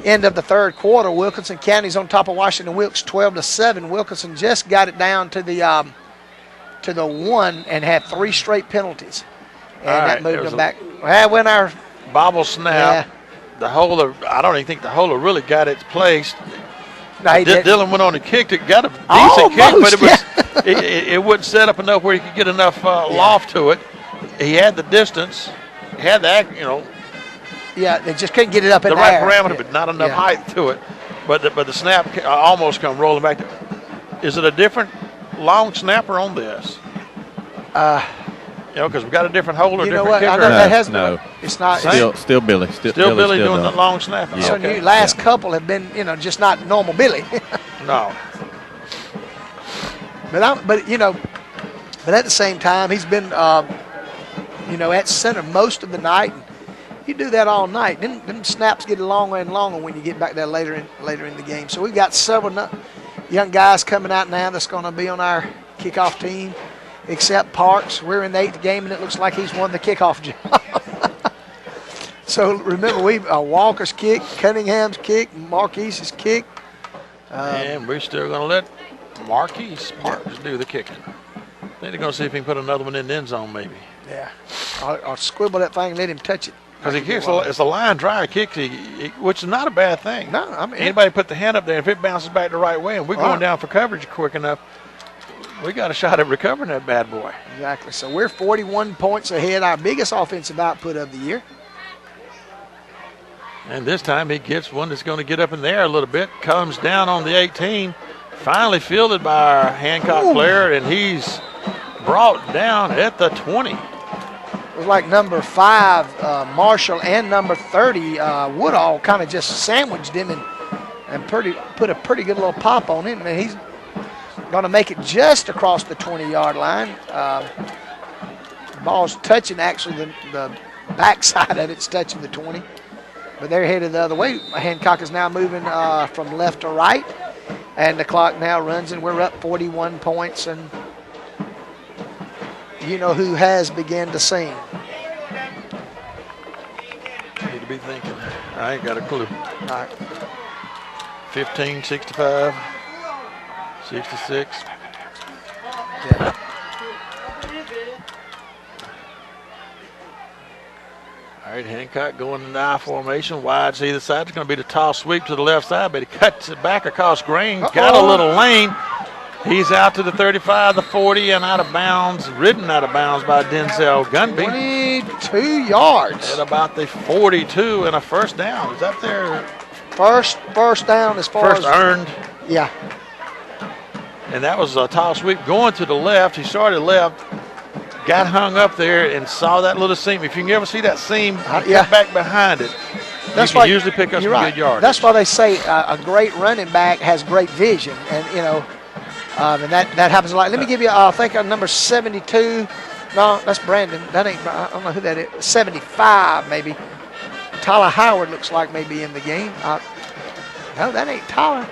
End of the third quarter. Wilkinson County's on top of Washington Wilkes 12-7. Wilkinson just got it down to the 1 and had 3 straight penalties, and that moved them back. Well, when our bobble snap, the holder, I don't even think the holder really got its place. no, he didn't. Dylan went on and kicked it, got a decent Almost, kick, but it was it wouldn't set up enough where he could get enough loft to it. He had the distance, he had the Yeah, they just couldn't get it up in the the right air. parameter, but not enough height to it. But the snap almost come rolling back. Is it a different long snapper on this? Because we got a different holder, You know different what? I kicker. know that has No. it's not. Still Billy. Still Billy doing doing the it. long snapper. Yeah. So Okay. last couple have been, just not normal Billy. No. But at the same time, he's been at center most of the night. And you do that all night. Them snaps get longer and longer when you get back there later in the game. So we've got several young guys coming out now that's going to be on our kickoff team, except Parks. We're in the 8th game, and it looks like he's won the kickoff job. So remember, Walker's kick, Cunningham's kick, Marquise's kick. And we're still going to let Marquise Parks do the kicking. Then they're going to see if he can put another one in the end zone, maybe. Yeah. Or squibble that thing and let him touch it. Because he kicks, it's a line drive kick, which is not a bad thing. No, I mean. Anybody put the hand up there, if it bounces back the right way and we're going down for coverage quick enough, we got a shot at recovering that bad boy. Exactly. So we're 41 points ahead, our biggest offensive output of the year. And this time he gets one that's going to get up in the air a little bit, comes down on the 18, finally fielded by our Hancock player, and he's brought down at the 20. It was like number 5, Marshall, and number 30, Woodall kind of just sandwiched him and put a pretty good little pop on him. And he's going to make it just across the 20-yard line. The ball's touching, actually, the backside of it's touching the 20. But they're headed the other way. Hancock is now moving from left to right. And the clock now runs, and we're up 41 points. And you know who has begun to sing. Need to be thinking. I ain't got a clue. All right. 15, 65, 66. Yeah. All right, Hancock going in the I formation, wide to either side. It's going to be the toss sweep to the left side, but he cuts it back across green. Got a little lane. He's out to the 35, the 40, and out of bounds, ridden out of bounds by Denzel Gunby. 22 yards. At about the 42 and a first down. Is that their first down as far first as earned? Yeah. And that was a toss sweep going to the left. He started left. Got hung up there and saw that little seam. If you can ever see that seam, cut back behind it, that's you can usually pick up some good yards. That's why they say a great running back has great vision, and and that happens a lot. Let me give you, I think, number 72. No, that's Brandon. That ain't. I don't know who that is. 75 maybe. Tyler Howard looks like maybe in the game. No, that ain't Tyler.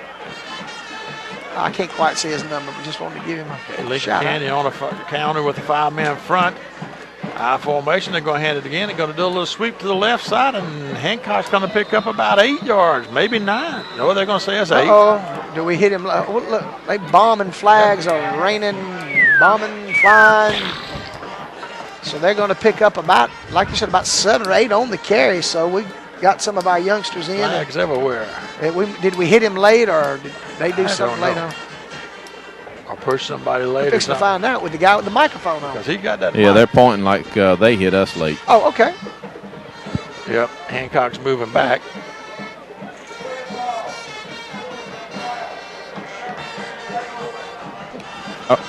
I can't quite see his number, but just wanted to give him a Lincoln shout Candy out. on a counter with a 5-man front. I formation, they're going to hand it again. They're going to do a little sweep to the left side, and Hancock's going to pick up about 8 yards, maybe 9. No, they're going to say it's 8. Uh-oh. Do we hit him? Look, they bombing flags are raining, bombing, flying. So they're going to pick up about, like you said, about 7 or 8 on the carry. So we got some of our youngsters in. Flags everywhere. Did we hit him late, or did they do something late on? Or push somebody late. Fixing to find out with the guy with the microphone on. Because he got that. Yeah, they're pointing like they hit us late. Oh, okay. Yep, Hancock's moving back.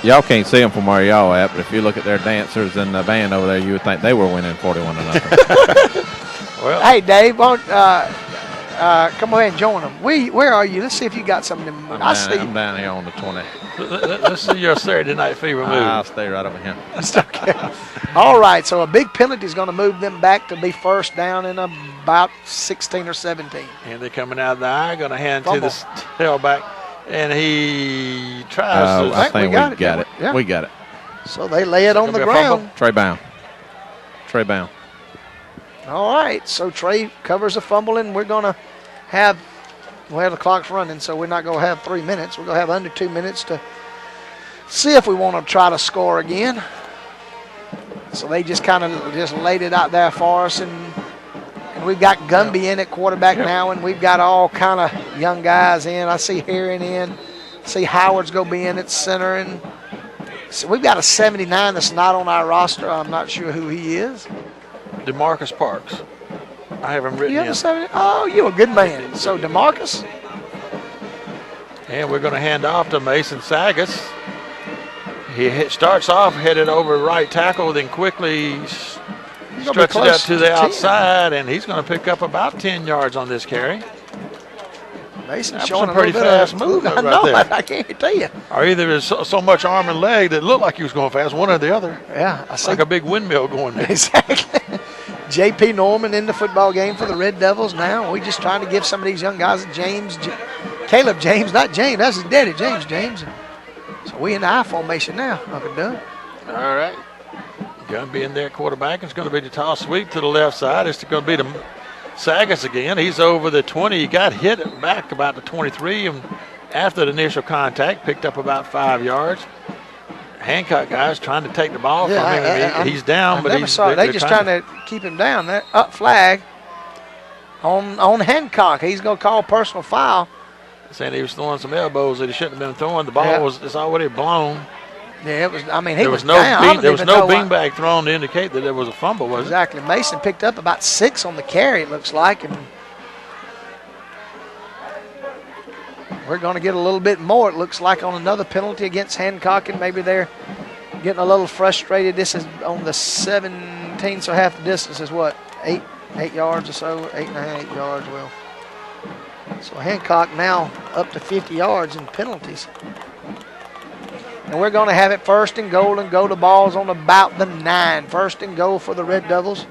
Y'all can't see them from where y'all at, but if you look at their dancers in the band over there, you would think they were winning 41-0. Well, hey, Dave, come ahead and join them. Where are you? Let's see if you got something. I'm down here on the 20. Let's see your Saturday Night Fever move. I'll stay right over here. That's okay. All right, so a big penalty is going to move them back to be first down in about 16 or 17. And they're coming out of the eye, going to hand to the tailback, and he tries to. I think we got it. Yeah. We got it. So they lay it on the ground. Trey Bound. All right, so Trey covers a fumble, and we're going to have, the clock's running, so we're not going to have 3 minutes. We're going to have under 2 minutes to see if we want to try to score again. So they just kind of just laid it out there for us, and we've got Gumby in at quarterback now, and we've got all kind of young guys in. I see Herring in. I see Howard's going to be in at center, and so we've got a 79 that's not on our roster. I'm not sure who he is. DeMarcus Parks. I have him written in. Oh, you're a good man. So DeMarcus. And we're going to hand off to Mason Sagas. He starts off headed over right tackle, then quickly stretches out to the outside, and he's going to pick up about 10 yards on this carry. Mason's That was showing some a pretty little bit fast of movement I right know, there. I can't tell you. Or either there's so much arm and leg that looked like he was going fast, one or the other. Yeah, I see. Like a big windmill going there. Exactly. J.P. Norman in the football game for the Red Devils now. We just trying to give some of these young guys, Caleb James, not James, that's his daddy, James. So we in the I formation now, Uncle Doug. All right. Going to be in there quarterback. It's going to be the toss sweep to the left side. It's going to be the Sagas again. He's over the 20. He got hit back about the 23, and after the initial contact, picked up about 5 yards. Hancock guys trying to take the ball from him. He's down, but they're just trying to keep him down. That up flag on Hancock. He's going to call personal foul. Saying he was throwing some elbows that he shouldn't have been throwing. The ball was already blown. Yeah, it was. I mean, there was no beanbag thrown to indicate that there was a fumble, was exactly. Mason picked up about 6 on the carry, it looks like, and we're going to get a little bit more, it looks like, on another penalty against Hancock, and maybe they're getting a little frustrated. This is on the 17, so half the distance is what, 8 yards or so, 8.5 yards. Well, so Hancock now up to 50 yards in penalties. And we're going to have it 1st and goal, and go to balls on about the 9. 1st and goal for the Red Devils.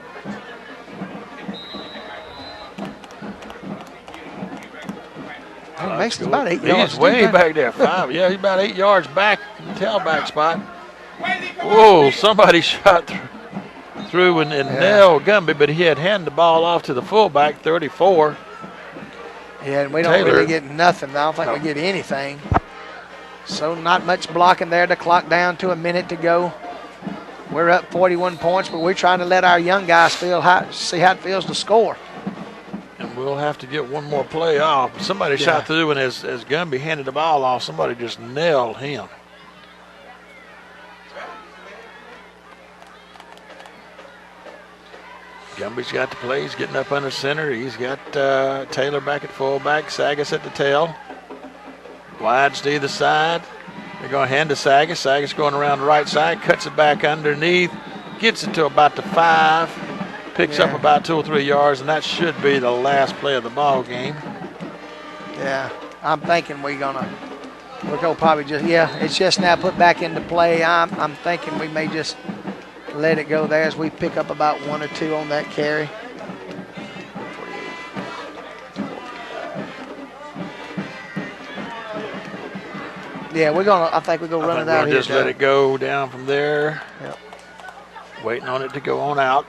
Mason's about 8 yards. He's way back there. 5. Yeah, he's about 8 yards back in the tailback spot. Whoa, somebody shot through and nailed Gumby, but he had handed the ball off to the fullback, 34. Yeah, and we don't really get nothing. I don't think we get anything. So not much blocking there. The clock down to a minute to go. We're up 41 points, but we're trying to let our young guys see how it feels to score. And we'll have to get one more play off. Somebody shot through, and as Gumby handed the ball off, somebody just nailed him. Gumby's got the play. He's getting up under center. He's got Taylor back at fullback, Sagas at the tail. Wides to either side. They're going to hand to Sagas. Sagas going around the right side, cuts it back underneath, gets it to about the 5, picks up about 2 or 3 yards, and that should be the last play of the ball game. Yeah, I'm thinking we're gonna probably just it's just now put back into play. I'm thinking we may just let it go there as we pick up about 1 or 2 on that carry. Yeah, I think we're going to run it out we'll here. Just let it go down from there. Yep. Waiting on it to go on out.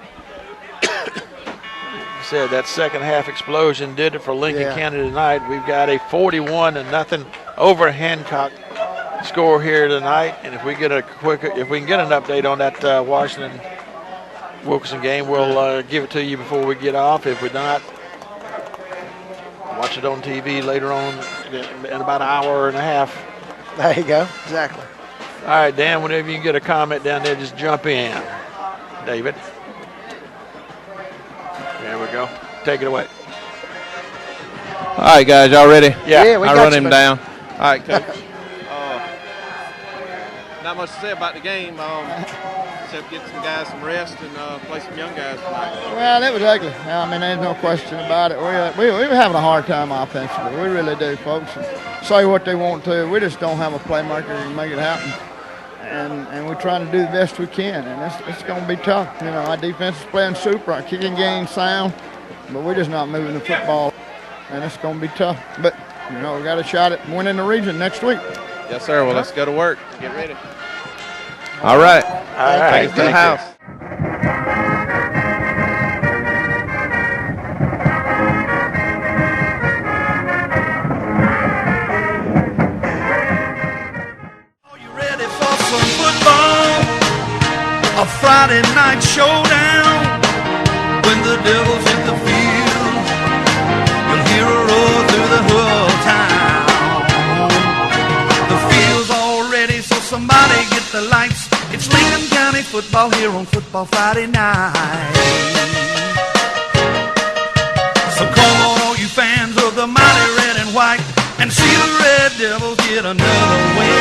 Said that second half explosion did it for Lincoln County tonight. We've got a 41-0 over Hancock score here tonight. And if we get an update on that Washington Wilkinson game, we'll give it to you before we get off. If we're not, watch it on TV later on in about an hour and a half. There you go. Exactly. All right, Dan, whenever you can get a comment down there, just jump in. David. There we go. Take it away. All right, guys, y'all ready? Yeah, we I got run you, him buddy. down. All right, Coach. Not much to say about the game, except get some guys some rest and play some young guys tonight. Well, it was ugly. I mean, there's no question about it. We were having a hard time offensively. We really do, folks. And say what they want to. We just don't have a playmaker who can make it happen. And we're trying to do the best we can. And it's going to be tough. You know, our defense is playing super. Our kicking game's sound. But we're just not moving the football. And it's going to be tough. But, you know, we got a shot at winning the region next week. Yes, sir. Well, let's go to work. Get ready. All right. Thanks to the house. Are you ready for some football? A Friday night showdown. When the devil's in the field, you'll hear a roar through the whole town. The field's all ready, so somebody get the lights. It's Lincoln County football here on Football Friday night. So come on, all you fans of the mighty red and white, and see the Red Devils get another win.